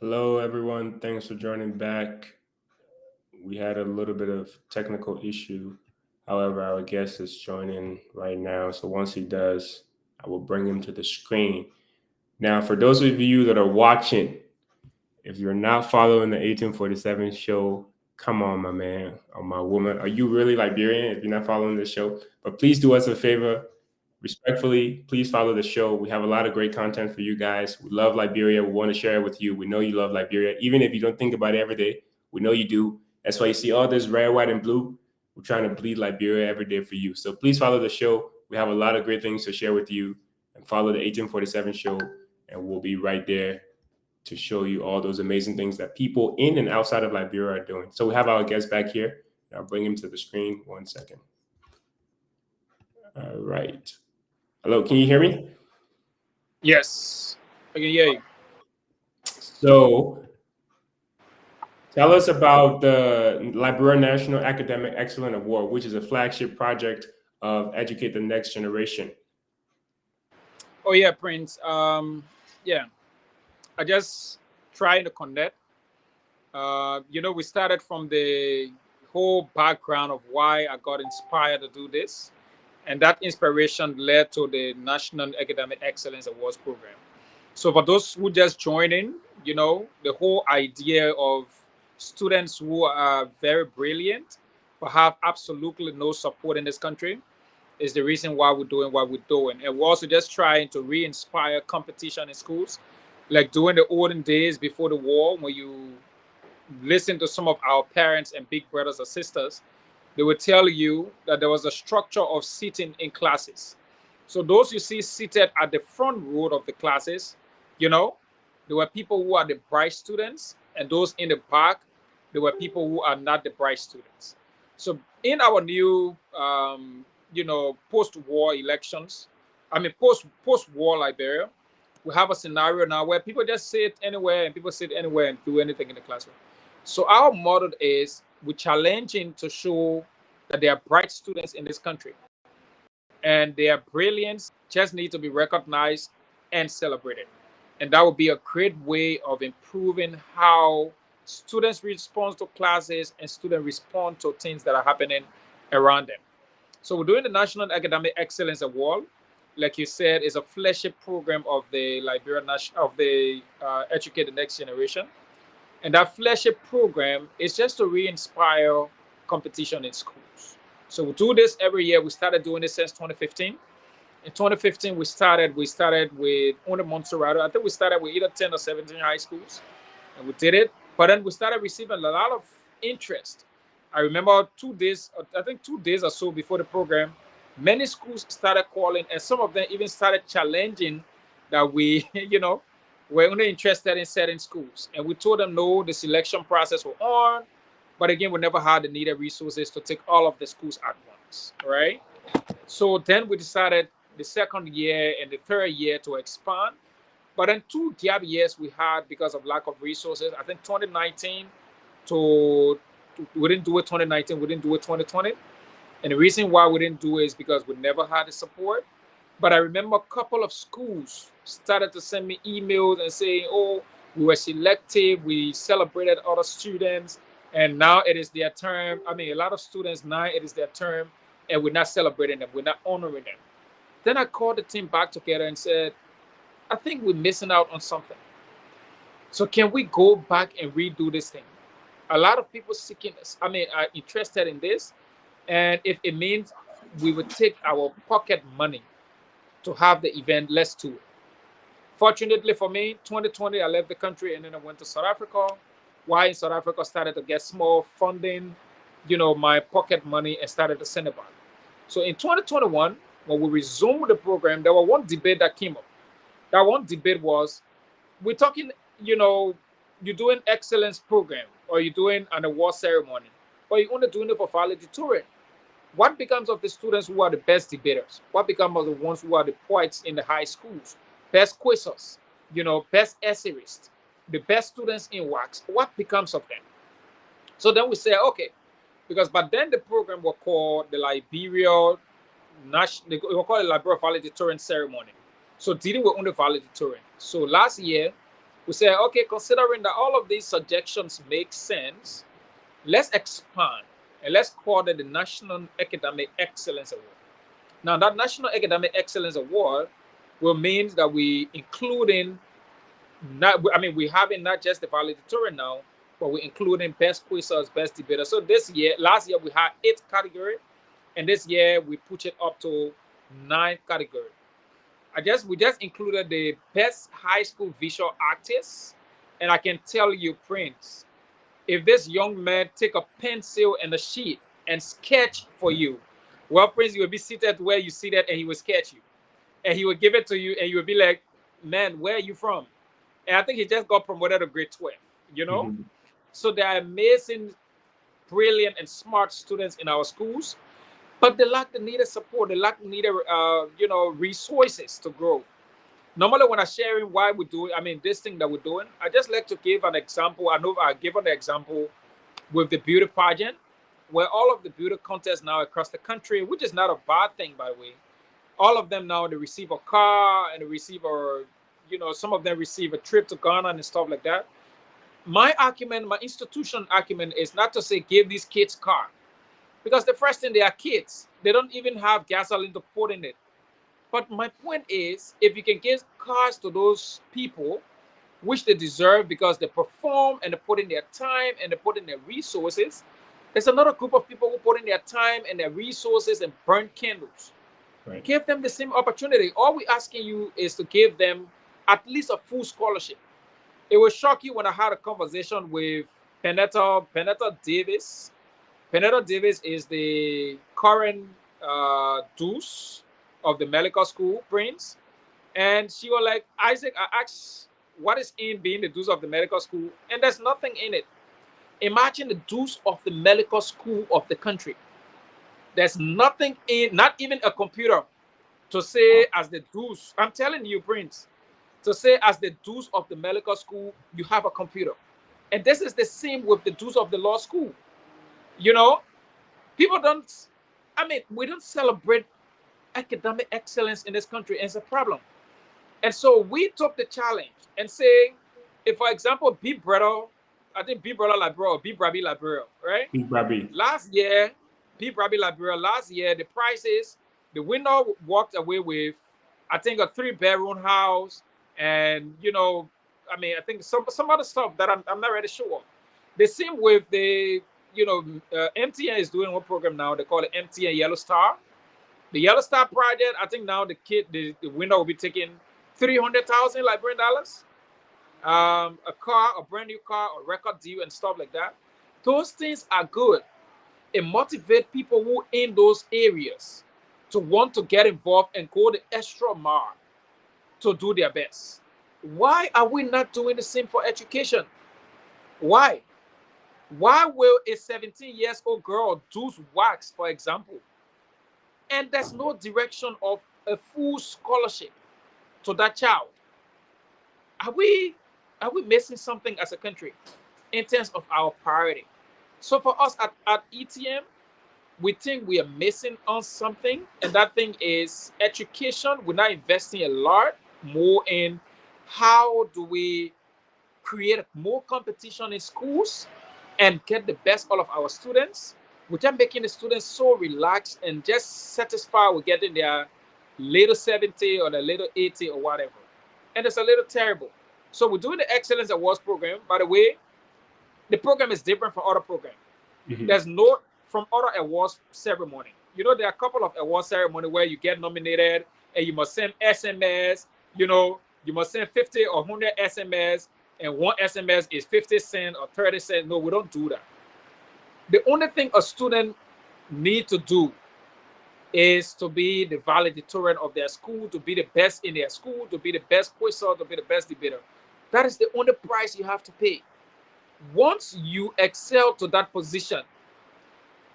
Hello, everyone. Thanks for joining back. We had a little bit of technical issue. However, our guest is joining right now. So once he does, I will bring him to the screen. Now, for those of you that are watching, if you're not following the 1847 show, come on, my man or my woman. Are you really Liberian if you're not following the show? But please do us a favor. Respectfully, please follow the show. We have a lot of great content for you guys. We love Liberia. We want to share it with you. We know you love Liberia. Even if you don't think about it every day, we know you do. That's why you see all this red, white, and blue. We're trying to bleed Liberia every day for you. So please follow the show. We have a lot of great things to share with you. And follow the 1847 show, and we'll be right there to show you all those amazing things that people in and outside of Liberia are doing. So we have our guest back here. I'll bring him to the screen. 1 second. All right. Hello, can you hear me? Yes, I can hear you. So tell us about the Liberian National Academic Excellence Award, which is a flagship project of Educate the Next Generation. Oh yeah, Prince. Yeah, I just trying to connect. We started from the whole background of why I got inspired to do this, and that inspiration led to the National Academic Excellence Awards program. So for those who just joined in, the whole idea of students who are very brilliant but have absolutely no support in this country is the reason why we're doing what we're doing. And we're also just trying to re-inspire competition in schools, like during the olden days before the war, when you listen to some of our parents and big brothers or sisters, they would tell you that there was a structure of sitting in classes. So those you see seated at the front row of the classes, you know, there were people who are the bright students, and those in the back, there were people who are not the bright students. So in our new, post-war elections, post-war Liberia, we have a scenario now where people just sit anywhere and people sit anywhere and do anything in the classroom. So our model is we're challenging to show that there are bright students in this country, and their brilliance just need to be recognized and celebrated. And that would be a great way of improving how students respond to classes and students respond to things that are happening around them. So we're doing the National Academic Excellence Award. Like you said, is a flagship program of the Liberian Educate the Next Generation. And that flagship program is just to re-inspire competition in schools. So we do this every year. We started doing this since 2015. In 2015, we started with only Montserrat. I think we started with either 10 or 17 high schools, and we did it. But then we started receiving a lot of interest. I remember 2 days, I think 2 days or so before the program, many schools started calling, and some of them even started challenging that we, we're only interested in certain schools. And we told them no, the selection process will on. But again, we never had the needed resources to take all of the schools at once, right? So then we decided the second year and the third year to expand. But then 2 gap years we had because of lack of resources. I think 2019 we didn't do it 2019, we didn't do it 2020. And the reason why we didn't do it is because we never had the support. But I remember a couple of schools started to send me emails and saying, oh, we were selective, we celebrated other students, and now it is their term. I mean, a lot of students, now it is their term, and we're not celebrating them, we're not honoring them. Then I called the team back together and said, I think we're missing out on something. So can we go back and redo this thing? A lot of people are interested in this. And if it means we would take our pocket money to have the event, let's do it. Fortunately for me, 2020, I left the country and then I went to South Africa. Why in South Africa started to get small funding, my pocket money, and started to send it back. So in 2021, when we resumed the program, there was one debate that came up. That one debate was, we're talking, you're doing excellence program or you're doing an award ceremony, but you're only doing it for valedictorian. What becomes of the students who are the best debaters? What becomes of the ones who are the poets in the high schools? Best quizzers, best essayists, the best students in wax. What becomes of them? So then we say, okay, because but then the program was called the Liberia National, they were called the Liberia Valedictorian Ceremony. So dealing with only valedictorian. So last year, we said, okay, considering that all of these suggestions make sense, let's expand and let's call it the National Academic Excellence Award. Now, that National Academic Excellence Award will mean that we including we having not just the valedictorian now, but we're including best quizzers, best debaters. So last year we had 8 categories, and this year we push it up to 9 categories. We just included the best high school visual artists, and I can tell you, Prince, if this young man take a pencil and a sheet and sketch for you, well, Prince, you will be seated where you seated, and he will sketch you, and he will give it to you, and you will be like, man, where are you from? And I think he just got promoted to grade 12, Mm-hmm. So there are amazing, brilliant, and smart students in our schools. but they lack the needed support. They lack needed, resources to grow. Normally, when I'm sharing why we do, this thing that we're doing, I just like to give an example. I know I give an example with the beauty pageant, where all of the beauty contests now across the country, which is not a bad thing, by the way. All of them now, they receive a car and they receive some of them receive a trip to Ghana and stuff like that. My argument, my institution argument is not to say give these kids car, because the first thing, they are kids. They don't even have gasoline to put in it. But my point is, if you can give cars to those people, which they deserve because they perform and they put in their time and they put in their resources, there's another group of people who put in their time and their resources and burn candles. Right. Give them the same opportunity. All we're asking you is to give them at least a full scholarship. It will shock you when I had a conversation with Penetta Davis. Penetta Davis is the current deuce of the medical school, Prince. And she was like, Isaac, I asked, what is in being the deuce of the medical school? And there's nothing in it. Imagine the deuce of the medical school of the country. There's nothing in, not even a computer to say as the deuce. I'm telling you, Prince, to say as the deuce of the medical school, you have a computer. And this is the same with the deuce of the law school. People don't, we don't celebrate academic excellence in this country, and it's a problem. And so we took the challenge and say, if, for example, B Brother Library or B Brabi Library, right? B Brabi. Last year, the prices, the winner walked away with, I think, a 3-bedroom house, and I think some other stuff that I'm not ready to show off. The same with the, MTN is doing one program now. They call it MTN Yellow Star. The Yellow Star project, I think now the winner will be taking $300,000 Liberian dollars. A car, a brand new car, a record deal, and stuff like that. Those things are good. It motivates people who in those areas to want to get involved and go the extra mile to do their best. Why are we not doing the same for education? Why? Why will a 17-year-old girl do wax, for example, and there's no direction of a full scholarship to that child? Are we missing something as a country in terms of our priority? So for us at ETM, we think we are missing on something, and that thing is education. We're not investing a lot more in how do we create more competition in schools and get the best out of our students without making the students so relaxed and just satisfied with getting their little 70 or the little 80 or whatever. And it's a little terrible. So we're doing the Excellence Awards program. By the way, the program is different from other programs. Mm-hmm. There's no, from other awards ceremony. There are a couple of award ceremony where you get nominated and you must send SMS, you must send 50 or 100 SMS, and one SMS is 50 cents or 30 cents. No, we don't do that. The only thing a student need to do is to be the valedictorian of their school, to be the best in their school, to be the best quizzer, to be the best debater. That is the only price you have to pay. Once you excel to that position,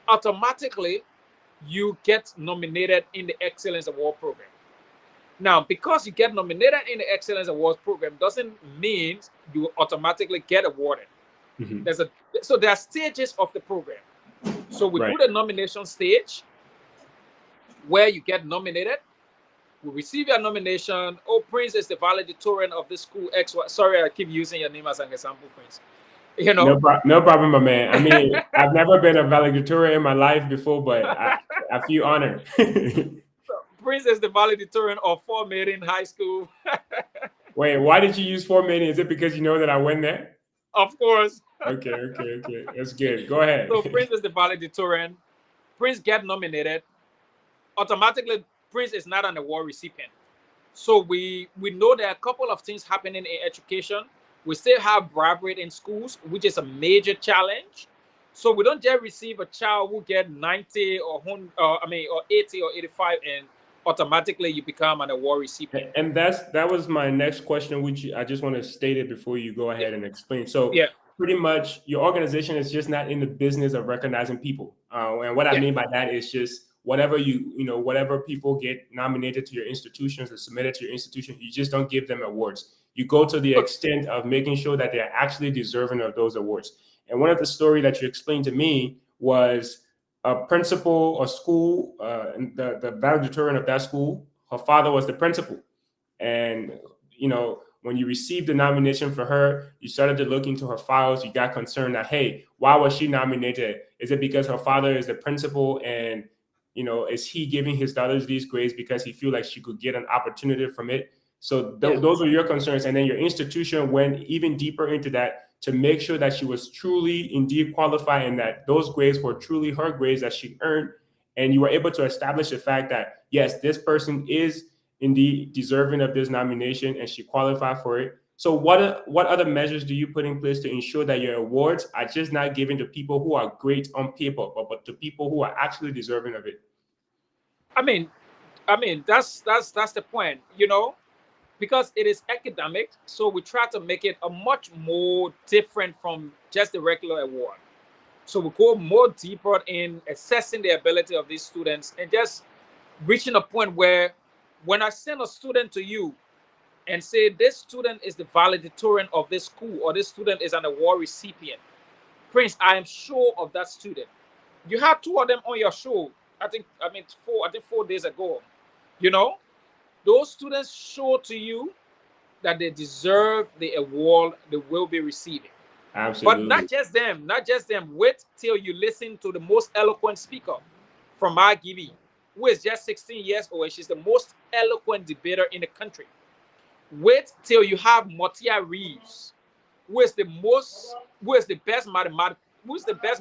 automatically you get nominated in the Excellence Award program. Now, because you get nominated in the Excellence Awards program doesn't mean you automatically get awarded. Mm-hmm. So there are stages of the program. So we do the nomination stage where you get nominated. We receive your nomination. Oh, Prince is the valedictorian of this school X. Sorry, I keep using your name as an example, Prince. No problem, my man. I've never been a valedictorian in my life before, but I feel honored. Prince is the valedictorian of Fort Maiden High School. Wait, why did you use Fort Maiden? Is it because you know that I went there? Of course. Okay. That's good. Go ahead. So Prince is the valedictorian. Prince get nominated. Automatically, Prince is not an award recipient. So we know there are a couple of things happening in education. We still have bribery in schools, which is a major challenge. So we don't just receive a child who get 90 or 80 or 85 and automatically you become an award recipient. And that was my next question, which I just want to state it before you go ahead and explain. So pretty much your organization is just not in the business of recognizing people. And what I mean by that is just whatever whatever people get nominated to your institutions or submitted to your institution, you just don't give them awards. You go to the extent of making sure that they're actually deserving of those awards. And one of the story that you explained to me was a principal or school, the valedictorian of that school, her father was the principal. And, when you received the nomination for her, you started to look into her files. You got concerned that, hey, why was she nominated? Is it because her father is the principal and, is he giving his daughters these grades because he feel like she could get an opportunity from it? So those are your concerns. And then your institution went even deeper into that to make sure that she was truly indeed qualified and that those grades were truly her grades that she earned. And you were able to establish the fact that, yes, this person is indeed deserving of this nomination and she qualified for it. So what other measures do you put in place to ensure that your awards are just not given to people who are great on paper, but to people who are actually deserving of it? I mean, that's the point, because it is academic, so we try to make it a much more different from just the regular award. So we go more deeper in assessing the ability of these students and just reaching a point where when I send a student to you and say this student is the valedictorian of this school or this student is an award recipient, Prince, I am sure of that student. You had two of them on your show. I think 4 days ago. Those students show to you that they deserve the award they will be receiving. Absolutely. But not just them. Wait till you listen to the most eloquent speaker from my Gibi, who is just 16 years old. She's the most eloquent debater in the country. Wait till you have Motia Reeves, who is the best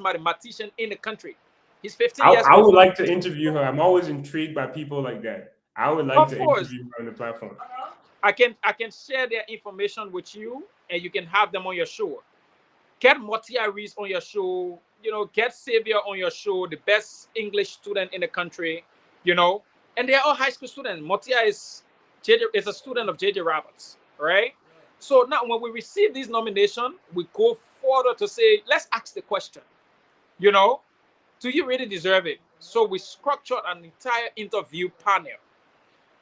mathematician in the country. He's 15 years old. I would like to interview her. I'm always intrigued by people like that. I would like to interview her on the platform. I can share their information with you, and you can have them on your show. Get Motia Reeves on your show. Get Xavier on your show, the best English student in the country. And they're all high school students. Motia is a student of JJ Roberts, right? So now when we receive this nomination, we go further to say, let's ask the question, do you really deserve it? So we structured an entire interview panel.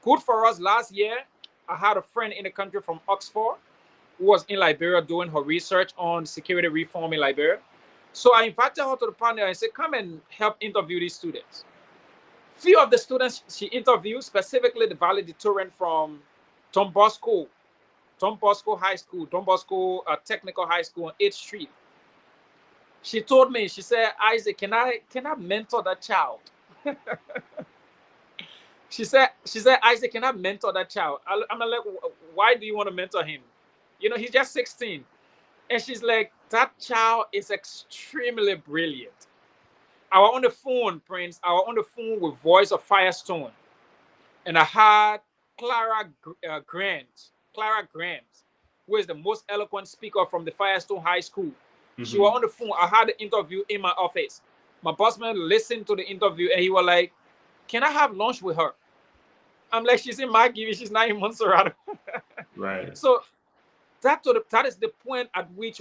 Good for us. Last year, I had a friend in the country from Oxford who was in Liberia doing her research on security reform in Liberia. So I invited her to the panel and said, come and help interview these students. Few of the students she interviewed, specifically the valedictorian from Don Bosco High School, Don Bosco Technical High School on 8th Street. She told me, she said, Isaac, can I mentor that child? She said, Isaac, can I mentor that child? I'm like, why do you want to mentor him? He's just 16. And she's like, that child is extremely brilliant. I was on the phone, Prince. I was on the phone with Voice of Firestone. And I had Clara Grant, who is the most eloquent speaker from the Firestone High School. Mm-hmm. She was on the phone. I had the interview in my office. My boss man listened to the interview and he was like, can I have lunch with her? I'm like, she's in my Gibi, she's not in Montserrat. Right. So that is the point at which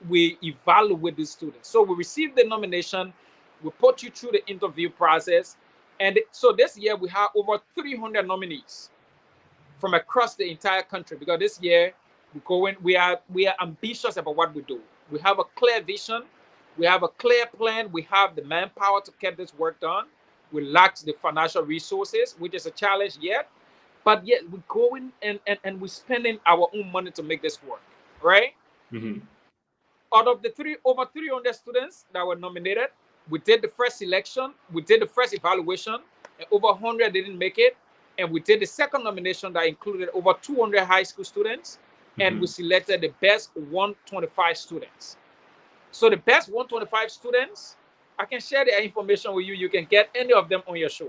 we evaluate the students. So we receive the nomination, we put you through the interview process. And so this year we have over 300 nominees from across the entire country, because this year we are ambitious about what we do. We have a clear vision, we have a clear plan, we have the manpower to get this work done. We lack the financial resources, which is a challenge yet, but yet we're going and we're spending our own money to make this work, right? Mm-hmm. Out of the over 300 students that were nominated, we did the first selection, we did the first evaluation, and over 100 didn't make it. And we did the second nomination that included over 200 high school students, and we selected the best 125 students. So the best 125 students, I can share their information with you. You can get any of them on your show,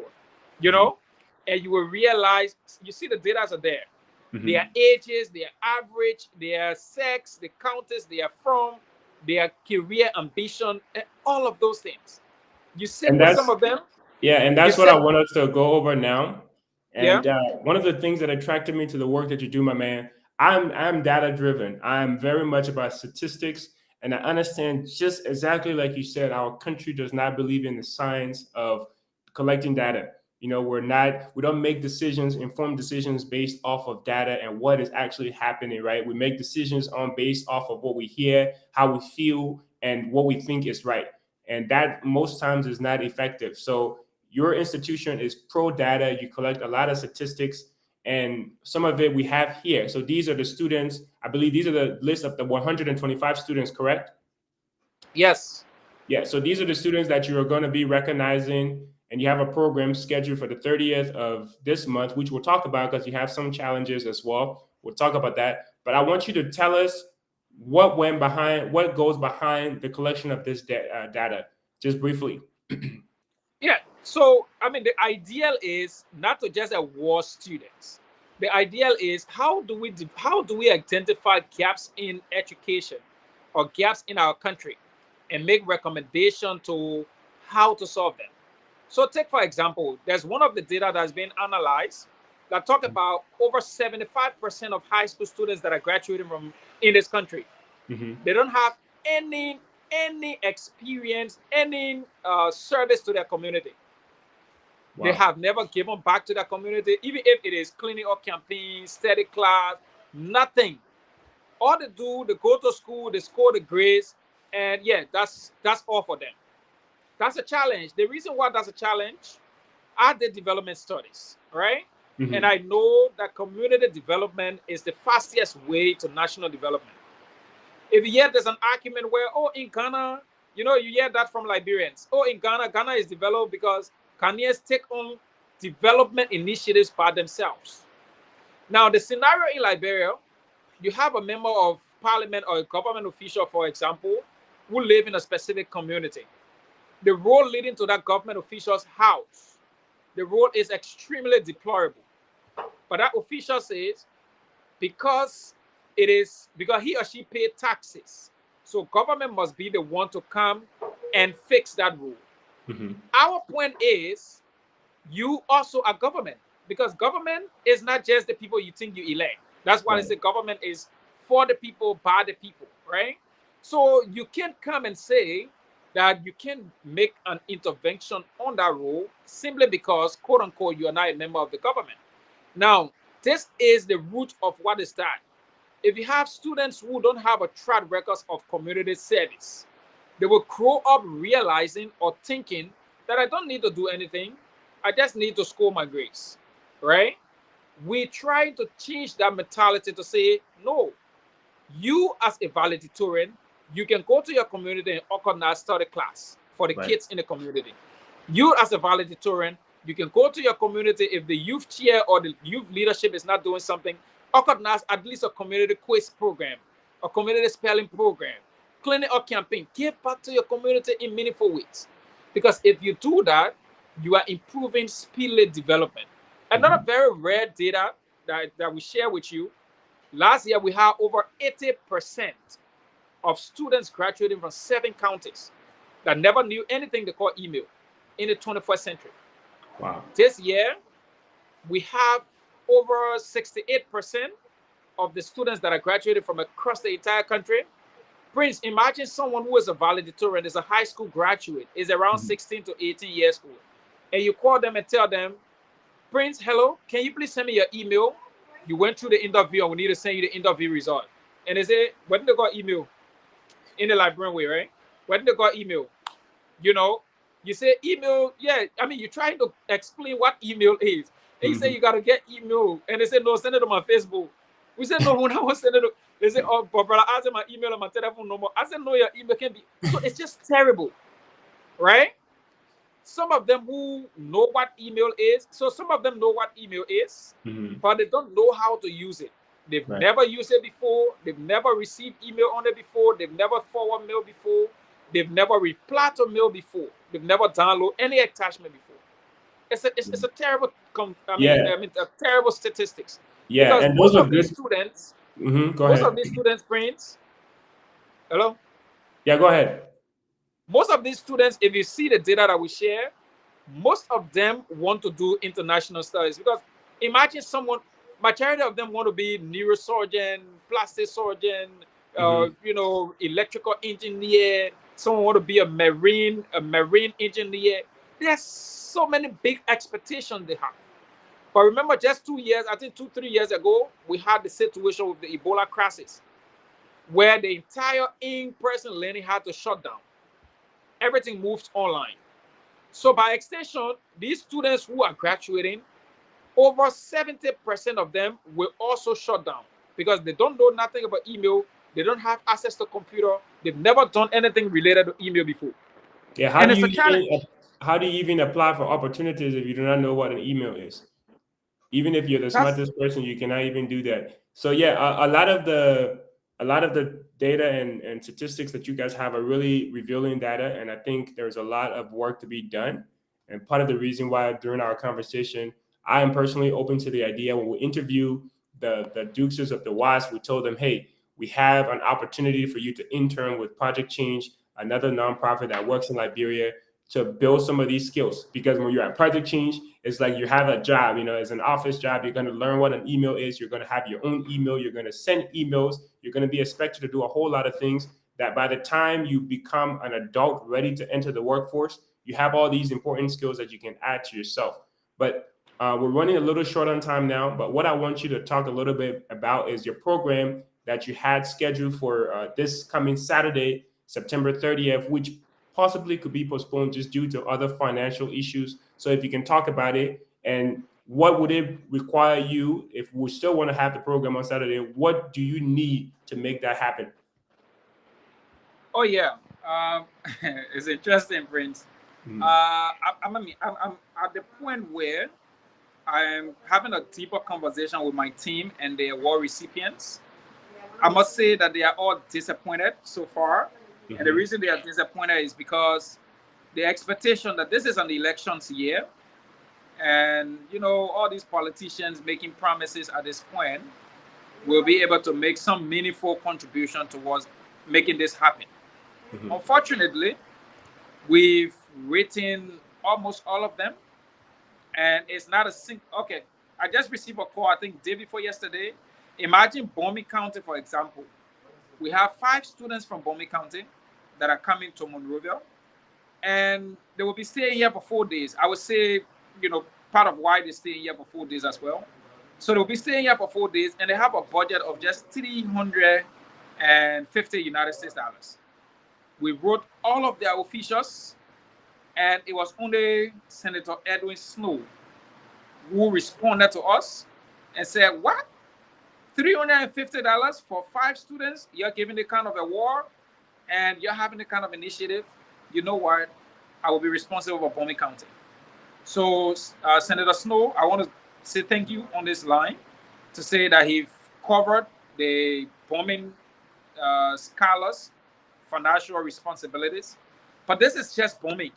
and you will realize, you see the data are there. Mm-hmm. Their ages, their average, their sex, the countries they are from, their career ambition, and all of those things. You see some of them. Yeah, and that's what I want us to go over now. And one of the things that attracted me to the work that you do, my man, I'm data driven. I'm very much about statistics. And I understand, just exactly like you said, our country does not believe in the science of collecting data. We don't make decisions, informed decisions based off of data and what is actually happening, right? We make decisions based off of what we hear, how we feel, and what we think is right. And that most times is not effective. So your institution is pro data. You collect a lot of statistics, and some of it we have here. So these are the students. I believe these are the list of the 125 students, correct? Yes. Yeah, so these are the students that you're going to be recognizing, and you have a program scheduled for the 30th of this month, which we'll talk about because you have some challenges as well. We'll talk about that. But I want you to tell us what goes behind the collection of this data, just briefly. Yeah. So, I mean, the ideal is not to just award students. The ideal is how do we identify gaps in education or gaps in our country and make recommendation to how to solve them. So take, for example, there's one of the data that's been analyzed that talk about over 75% of high school students that are graduating from in this country. They don't have any experience, any service to their community. Wow. They have never given back to their community, even if it is cleaning up campaigns, study class, nothing. All they do, they go to school, they score the grades, and yeah, that's all for them. That's a challenge. The reason why that's a challenge, I did development studies, right? And I know that community development is the fastest way to national development. If you hear there's an argument where, oh, in Ghana, you hear that from Liberians. Oh, in Ghana is developed because Ghanaians take on development initiatives by themselves. Now, the scenario in Liberia, you have a member of parliament or a government official, for example, who live in a specific community. The road leading to that government official's house, the road is extremely deplorable. But that official says, because he or she paid taxes, so government must be the one to come and fix that road. Our point is, you also are government, because government is not just the people you think you elect. That's why they say government is for the people, by the people, right? So you can't come and say that you can make an intervention on that road simply because, quote unquote, you are not a member of the government. Now, this is the root of what is that. If you have students who don't have a track record of community service, they will grow up realizing or thinking that I don't need to do anything. I just need to score my grades, right? We try to change that mentality to say, no, you as a valedictorian, you can go to your community and organize study class for the kids in the community. You as a valedictorian, you can go to your community if the youth chair or the youth leadership is not doing something, organize at least a community quiz program, a community spelling program, cleaning up campaign. Give back to your community in meaningful ways. Because if you do that, you are improving speed development. Another very rare data that we share with you, last year we had over 80% of students graduating from 7 counties that never knew anything they call email in the 21st century. Wow. This year, we have over 68% of the students that are graduated from across the entire country. Prince, imagine someone who is a valedictorian, is a high school graduate, is around 16 to 18 years old, and you call them and tell them, Prince, hello, can you please send me your email? You went through the interview and we need to send you the interview result. And they say, where did they got email? In the Liberian way, right? Where did they got email? You say email, yeah. I mean, you're trying to explain what email is. And you say you got to get email. And they say, no, send it to my Facebook. We said, no, when I was sending it, they say, oh, but brother, I said my email and my telephone number. I said, no, your email can be. So it's just terrible, right? Some of them who know what email is, so some of them know what email is, but they don't know how to use it. They've never used it before. They've never received email on it before. They've never forwarded mail before. They've never replied to mail before. They've never downloaded any attachment before. It's a terrible, terrible statistics. Yeah, because and most of these students, most of these students, Prince, hello? Yeah, go ahead. Most of these students, if you see the data that we share, most of them want to do international studies, because imagine someone, majority of them want to be neurosurgeon, plastic surgeon, electrical engineer. Someone want to be a marine engineer. There's so many big expectations they have. But remember, just 2 years, I think 3 years ago, we had the situation with the Ebola crisis, where the entire in-person learning had to shut down. Everything moved online. So by extension, these students who are graduating, over 70% of them will also shut down because they don't know nothing about email. They don't have access to computer. They've never done anything related to email before. Yeah, And it's a challenge. how do you even apply for opportunities if you do not know what an email is? Even if you're the That's smartest person, you cannot even do that. So yeah, a lot of the data and statistics that you guys have are really revealing data, and I think there's a lot of work to be done. And part of the reason why during our conversation, I am personally open to the idea when we interview the Dukes of the WASP, we told them, hey, we have an opportunity for you to intern with Project Change, another nonprofit that works in Liberia, to build some of these skills. Because when you're at Project Change, it's like you have a job, it's an office job. You're going to learn what an email is. You're going to have your own email. You're going to send emails. You're going to be expected to do a whole lot of things that by the time you become an adult ready to enter the workforce, you have all these important skills that you can add to yourself. But we're running a little short on time now. But what I want you to talk a little bit about is your program that you had scheduled for this coming Saturday, September 30th, which possibly could be postponed just due to other financial issues. So if you can talk about it, and what would it require you if we still want to have the program on Saturday? What do you need to make that happen? Oh yeah, it's interesting, Prince. I'm at the point where I'm having a deeper conversation with my team and the award recipients. I must say that they are all disappointed so far, and the reason they are disappointed is because the expectation that this is an elections year, and all these politicians making promises at this point will be able to make some meaningful contribution towards making this happen. Unfortunately, we've written almost all of them, and it's not a single. Okay, I just received a call, I think, day before yesterday. Imagine Bomi County, for example. We have 5 students from Bomi County that are coming to Monrovia, and they will be staying here for 4 days. I would say, part of why they're staying here for 4 days as well. So they'll be staying here for 4 days, and they have a budget of just $350 United States dollars. We wrote all of their officials, and it was only Senator Edwin Snow who responded to us and said, what? $350 for 5 students? You're giving the kind of award and you're having the kind of initiative? You know what? I will be responsible for Bomi County. So, Senator Snow, I want to say thank you on this line to say that he covered the bombing scholars' financial responsibilities. But this is just bombing.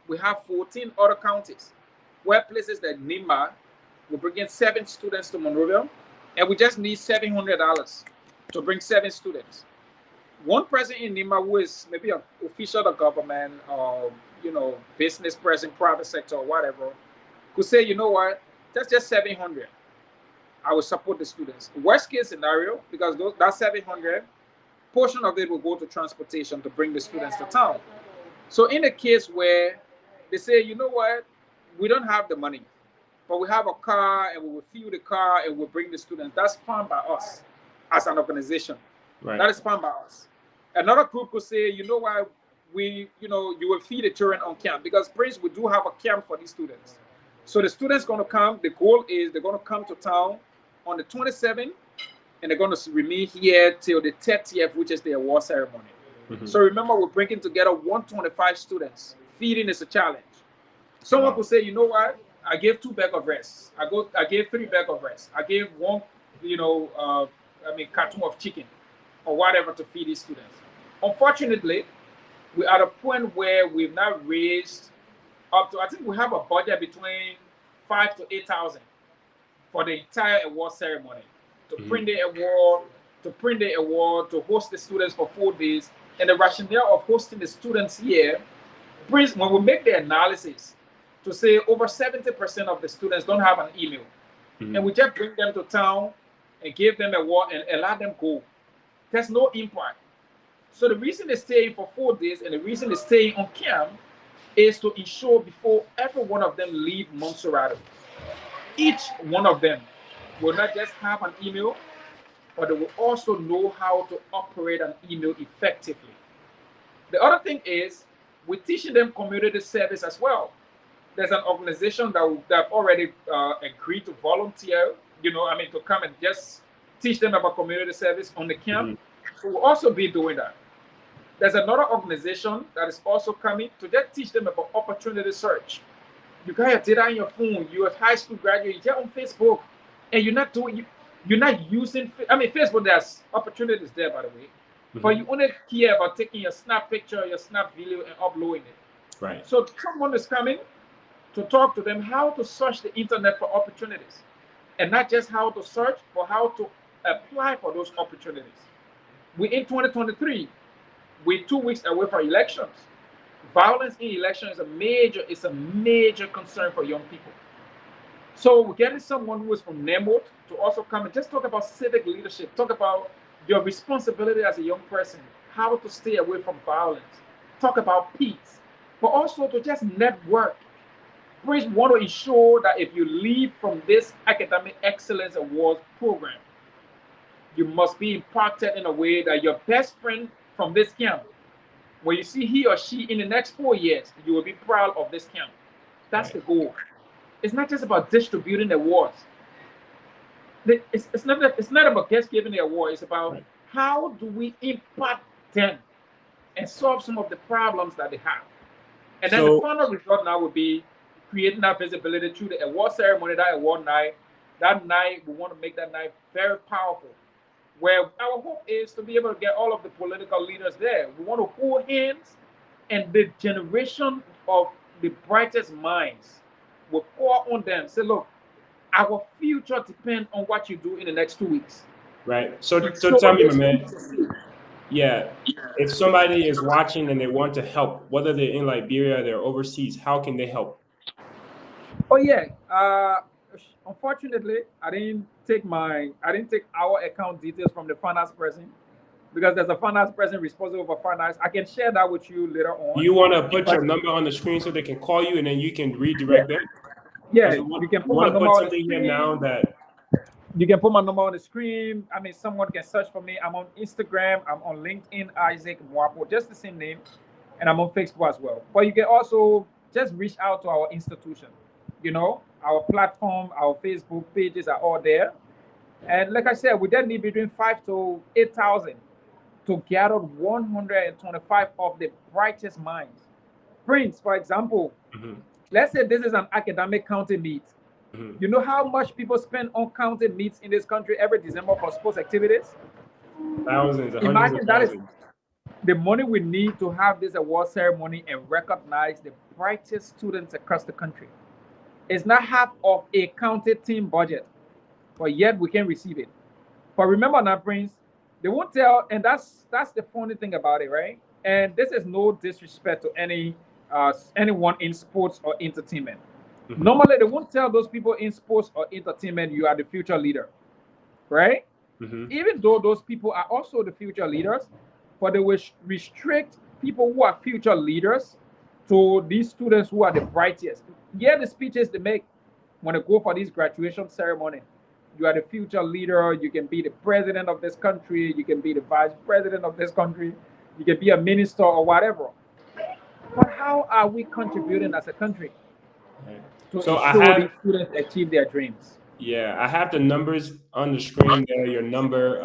We have 14 other counties where places like Nima will bring in 7 students to Monrovia, and we just need $700 to bring 7 students. One person in Nima who is maybe an official of the government or business person, private sector or whatever, could say, you know what, that's just 700. I will support the students. Worst case scenario, because that 700, portion of it will go to transportation to bring the students to town. So in a case where they say, you know what, we don't have the money, but we have a car and we will fuel the car and we'll bring the students, that's fine by us as an organization. Right. That is fine by us. Another group could say, you know what, you will feed the children on camp, because Prince, we do have a camp for these students. So the students going to come, the goal is they're going to come to town on the 27th, and they're going to remain here till the 30th, which is the award ceremony. So remember, we're bringing together 125 students. Feeding is a challenge. Someone could say, you know what, I gave 2 bags of rice. I gave 3 bags of rice. I gave 1, carton of chicken or whatever to feed these students. Unfortunately, we're at a point where we've now raised up to, I think we have a budget between 5,000 to 8,000 for the entire award ceremony, to print the award, to host the students for 4 days. And the rationale of hosting the students here, when we make the analysis to say over 70% of the students don't have an email, and we just bring them to town and give them a award and allow them go, there's no impact. So the reason they're staying for 4 days and the reason they're staying on camp is to ensure before every one of them leave Montserrat, each one of them will not just have an email, but they will also know how to operate an email effectively. The other thing is we're teaching them community service as well. There's an organization that have already agreed to volunteer, to come and just teach them about community service on the camp. Mhm. So we'll also be doing that. There's another organization that is also coming to just teach them about opportunity search. You got your data on your phone, you're a high school graduate, you're on Facebook, and you're not using, Facebook, there's opportunities there, by the way, but Mhm. you only care about taking your snap picture, your snap video, and uploading it. Right. So someone is coming to talk to them how to search the internet for opportunities, and not just how to search, but how to apply for those opportunities. We're in 2023. We're 2 weeks away from elections. Violence in election is a major concern for young people. So we're getting someone who is from Nemo to also come and just talk about civic leadership, talk about your responsibility as a young person, how to stay away from violence, talk about peace, but also to just network. We want to ensure that if you leave from this academic excellence awards program, you must be impacted in a way that your best friend from this camp, when you see he or she in the next 4 years, you will be proud of this camp. That's Right. the goal. It's not just about distributing awards. It's not about just giving the award. It's about Right. how do we impact them and solve some of the problems that they have. And then the So final result now would be creating that visibility through the award ceremony, that award night. That night, we want to make that night very powerful. Where our hope is to be able to get all of the political leaders there. We want to hold hands, and the generation of the brightest minds will pour on them. Say, look, our future depends on what you do in the next 2 weeks. right. So So tell me, my this man. will succeed. Yeah, if somebody is watching and they want to help, whether they're in Liberia, they're overseas, how can they help? Oh yeah. Unfortunately, I didn't take our account details from the finance person because there's a finance person responsible for finance. I can share that with you later Do on. you want to put But your number on the screen so they can call you and then you can yeah, redirect them? yeah, Because you can we put my want to number put on the something here now screen. that You can put my number on the screen. Someone can search for me. I'm on Instagram. I'm on LinkedIn, Isaac Muapoh, just the same name, and I'm on Facebook as well. But you can also just reach out to our institution. Our platform, our Facebook pages are all there. And like I said, we then need between 5 to 8,000 to gather 125 of the brightest minds. Prince, for example, Mhm, let's say this is an academic county meet. mhm. You know how much people spend on county meets in this country every December for sports activities? Thousands, hundreds of Imagine that is thousands. the money we need to have this award ceremony and recognize the brightest students across the country. It's not half of a county team budget, but yet we can receive it. But remember now, Prince, they won't tell, and that's the funny thing about it, right? And this is no disrespect to anyone in sports or entertainment. Mhm, Normally, they won't tell those people in sports or entertainment you are the future leader, right? mhm. Even though those people are also the future leaders, but they will restrict people who are future leaders to these students who are the brightest. Yeah, the speeches they make when they go for this graduation ceremony. You are the future leader. You can be the president of this country. You can be the vice president of this country. You can be a minister or whatever. But how are we contributing as a country Right. to So I ensure have, these students achieve their dreams? yeah, I have the numbers on the screen there, your number.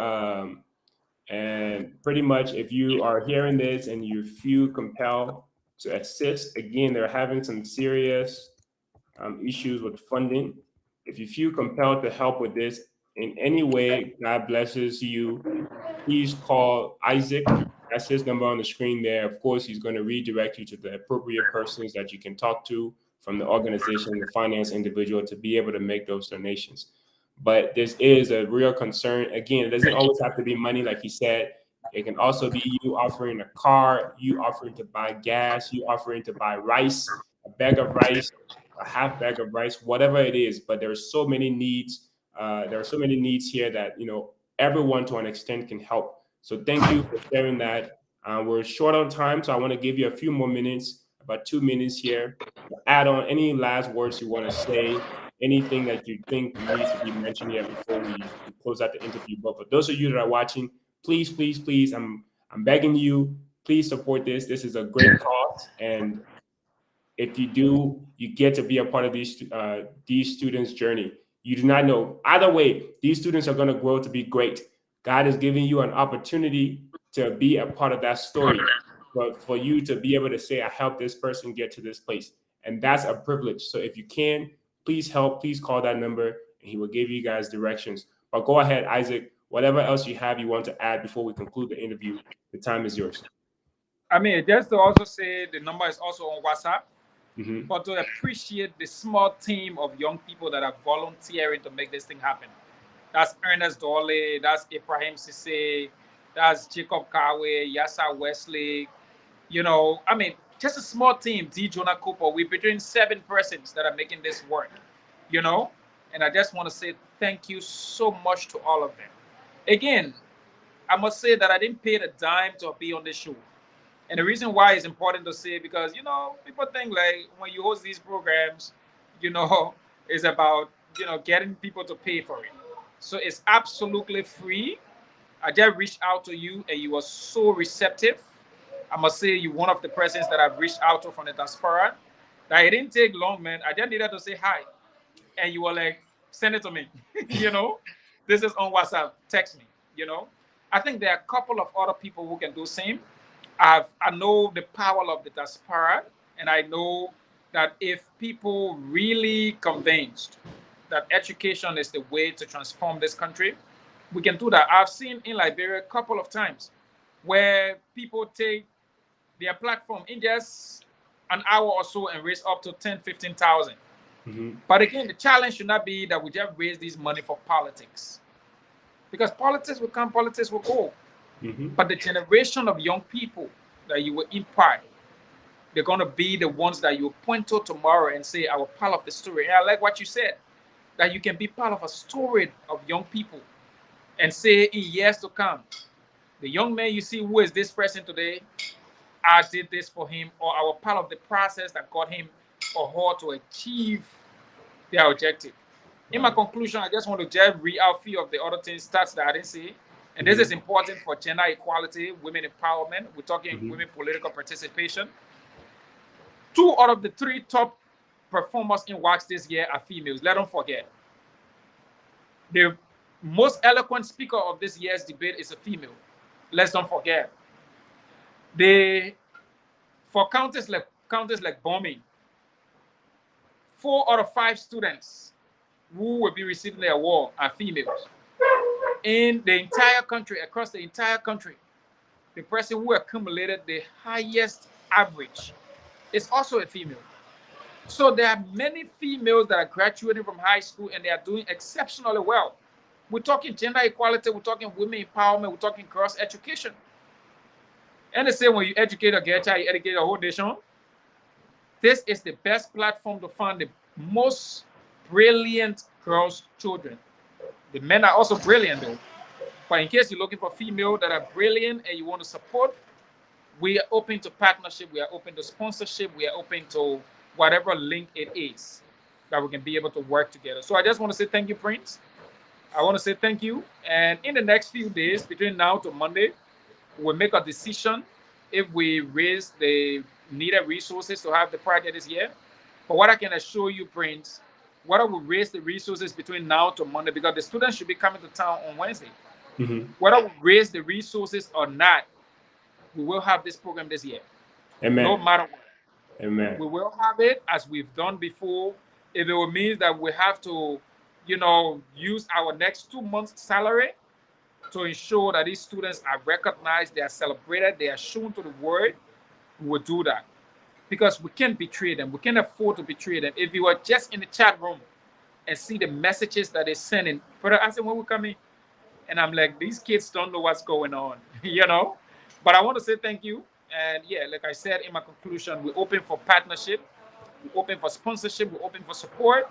And pretty much, if you are hearing this and you feel compelled to assist, again, they're having some serious issues with funding. If you feel compelled to help with this in any way, God blesses you. Please call Isaac. That's his number on the screen there. Of course, he's going to redirect you to the appropriate persons that you can talk to from the organization, the finance individual, to be able to make those donations. But this is a real concern. Again, it doesn't always have to be money, like he said. It can also be you offering a car, you offering to buy gas, you offering to buy rice, a bag of rice, a half bag of rice, whatever it is. But there are so many needs. There are so many needs here that everyone to an extent can help. So thank you for sharing that. We're short on time, so I want to give you a few more minutes about 2 minutes here. Add on any last words you want to say, anything that you think needs to be mentioned here before we close out the interview. But for those of you that are watching, please, please, please, I'm begging you, please support this. This is a great cause, and if you do, you get to be a part of these students' journey. You do not know. Either way, these students are going to grow to be great. God is giving you an opportunity to be a part of that story, but for you to be able to say, I helped this person get to this place. And that's a privilege. So if you can, please help, please call that number, and he will give you guys directions. But go ahead, Isaac, whatever else you have you want to add before we conclude the interview, the time is yours. I mean, just to also say the number is also on WhatsApp, Mm-hmm. but to appreciate the small team of young people that are volunteering to make this thing happen. That's Ernest Dole, that's Ibrahim Sisse, that's Jacob Kawe, Yassa Wesley. You know, I mean, just a small team, D. Jonah Cooper. We're between 7 persons that are making this work, you know? And I just want to say thank you so much to all of them. Again, I must say that I didn't pay the dime to be on this show. And the reason why is important to say because, you know, people think like when you host these programs, you know, it's about, you know, getting people to pay for it. So it's absolutely free. I just reached out to you and you were so receptive. I must say you're one of the persons that I've reached out to from the diaspora. That it didn't take long, man. I just needed to say hi. And you were like, send it to me. You know, this is on WhatsApp. Text me, you know. I think there are a couple of other people who can do the same. I know the power of the diaspora, and I know that if people really convinced that education is the way to transform this country, we can do that. I've seen in Liberia a couple of times where people take their platform in just an hour or so and raise up to 10, 15,000. Mm-hmm. But again, the challenge should not be that we just raise this money for politics. Because politics will come, politics will go. Mm-hmm. But the generation of young people that you will impart, they're going to be the ones that you point to tomorrow and say, I was part of the story. And I like what you said, that you can be part of a story of young people and say in years to come, the young man you see who is this person today, I did this for him, or I was part of the process that got him or her to achieve their objective. In my conclusion, I just want to just read out a few of the other things, stats that I didn't see. And this is important for gender equality, women empowerment. We're talking women political participation. 2 out of the 3 top performers in WACS this year are females. Let them forget. The most eloquent speaker of this year's debate is a female. Let's don't forget. For counties like bombing, 4 out of 5 students who will be receiving the award are females. In the entire country, across the entire country, the person who accumulated the highest average is also a female. So there are many females that are graduating from high school and they are doing exceptionally well. We're talking gender equality, we're talking women empowerment, we're talking girls education. And they say when you educate a girl child, you educate a whole nation. This is the best platform to find the most brilliant girls' children. The men are also brilliant though. But in case you're looking for female that are brilliant and you want to support, we are open to partnership, we are open to sponsorship, we are open to whatever link it is that we can be able to work together. So I just want to say thank you, Prince. I want to say thank you. And in the next few days, between now to Monday, we'll make a decision if we raise the needed resources to have the project this year. But what I can assure you, Prince, whether we raise the resources between now to Monday, because the students should be coming to town on Wednesday. Whether we raise the resources or not, we will have this program this year. Amen. No matter what. Amen. We will have it as we've done before. If it will mean that we have to, use our next 2 months' salary to ensure that these students are recognized, they are celebrated, they are shown to the world, we will do that. Because we can't betray them. We can't afford to betray them. If you were just in the chat room and see the messages that they're sending, Brother, I said, when we come in, and I'm like, these kids don't know what's going on, But I want to say thank you. And yeah, like I said in my conclusion, we're open for partnership, we're open for sponsorship, we're open for support,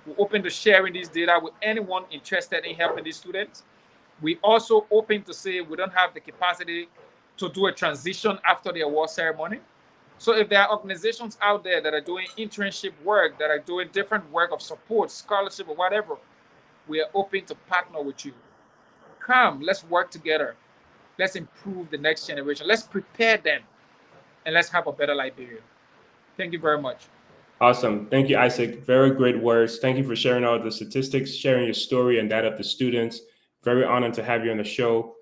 we're open to sharing this data with anyone interested in helping these students. We also open to say we don't have the capacity to do a transition after the award ceremony. So if there are organizations out there that are doing internship work, that are doing different work of support, scholarship, or whatever, we are open to partner with you. Come, let's work together. Let's improve the next generation. Let's prepare them, and let's have a better Liberia. Thank you very much. Awesome. Thank you, Isaac. Very great words. Thank you for sharing all the statistics, sharing your story and that of the students. Very honored to have you on the show.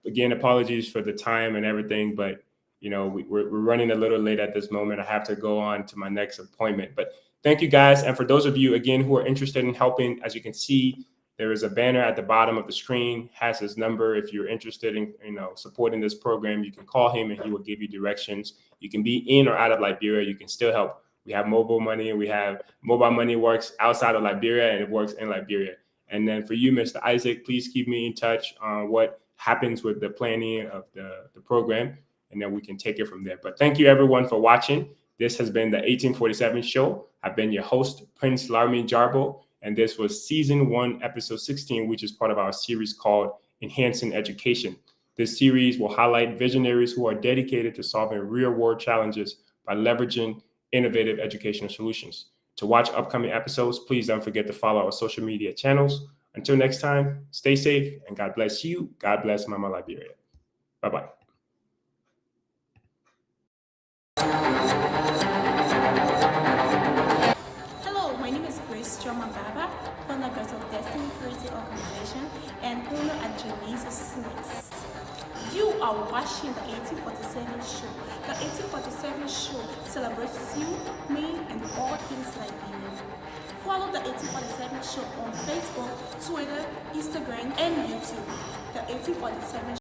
Again, apologies for the time and everything, but we're running a little late at this moment. I have to go on to my next appointment. But thank you, guys. And for those of you, again, who are interested in helping, as you can see, there is a banner at the bottom of the screen, has his number. If you're interested in supporting this program, you can call him and he will give you directions. You can be in or out of Liberia. You can still help. We have mobile money. We have mobile money works outside of Liberia and it works in Liberia. And then for you, Mr. Isaac, please keep me in touch on what happens with the planning of the program, and then we can take it from there. But thank you, everyone, for watching. This has been the 1847 show. I've been your host, Prince Larmi Jarbo, and this was Season 1, Episode 16, which is part of our series called Enhancing Education. This series will highlight visionaries who are dedicated to solving real-world challenges by leveraging innovative educational solutions. To watch upcoming episodes, please don't forget to follow our social media channels. Until next time, stay safe and God bless you. God bless Mama Liberia. Bye-bye. Hello, my name is Muapoh, founder of Destiny Charity Organization and owner at Janice's Snacks. You are watching the 1847 show. The 1847 show celebrates you, me, and all things Liberian. Follow the 1847 show on Facebook, Twitter, Instagram, and YouTube. The 1847